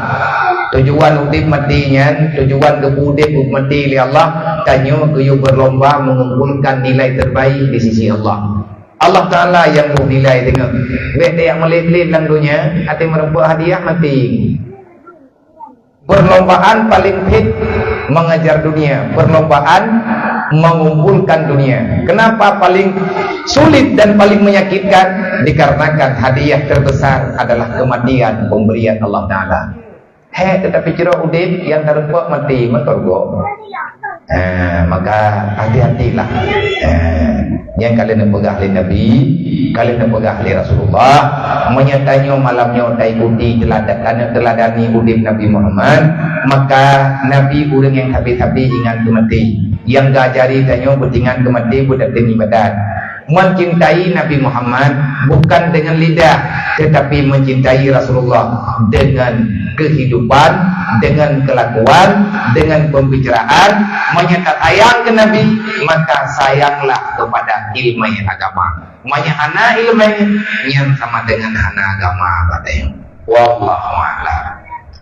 Tujuan udip matinya, tujuan kebudip mati oleh Allah, tanya kuyu berlomba mengumpulkan nilai terbaik di sisi Allah. Allah Ta'ala yang menilai dengan wek yang melit-lit dalam dunia hati merempuk hadiah mati. Perlombaan paling hit mengejar dunia, perlombaan mengumpulkan dunia. Kenapa paling sulit dan paling menyakitkan? Dikarenakan hadiah terbesar adalah kematian, pemberian Allah Ta'ala. Tetapi cerah udip yang terempuk mati mentorgo. Maka hati-hatilah. Yang kalian nak pegang oleh Nabi, kalian nak pegang oleh Rasulullah, menyertanya malamnya tak ikuti teladani udip Nabi Muhammad, maka Nabi orang yang habis-habis ingat ke mati, yang gajari tanya bertingan ke mati budak demi badan. Mencintai Nabi Muhammad bukan dengan lidah, tetapi mencintai Rasulullah dengan kehidupan, dengan kelakuan, dengan pembicaraan, menyata sayang ke Nabi, maka sayanglah kepada ilmu agama. Hana ilmu yang sama dengan hana agama katanya. Wallahu a'lam.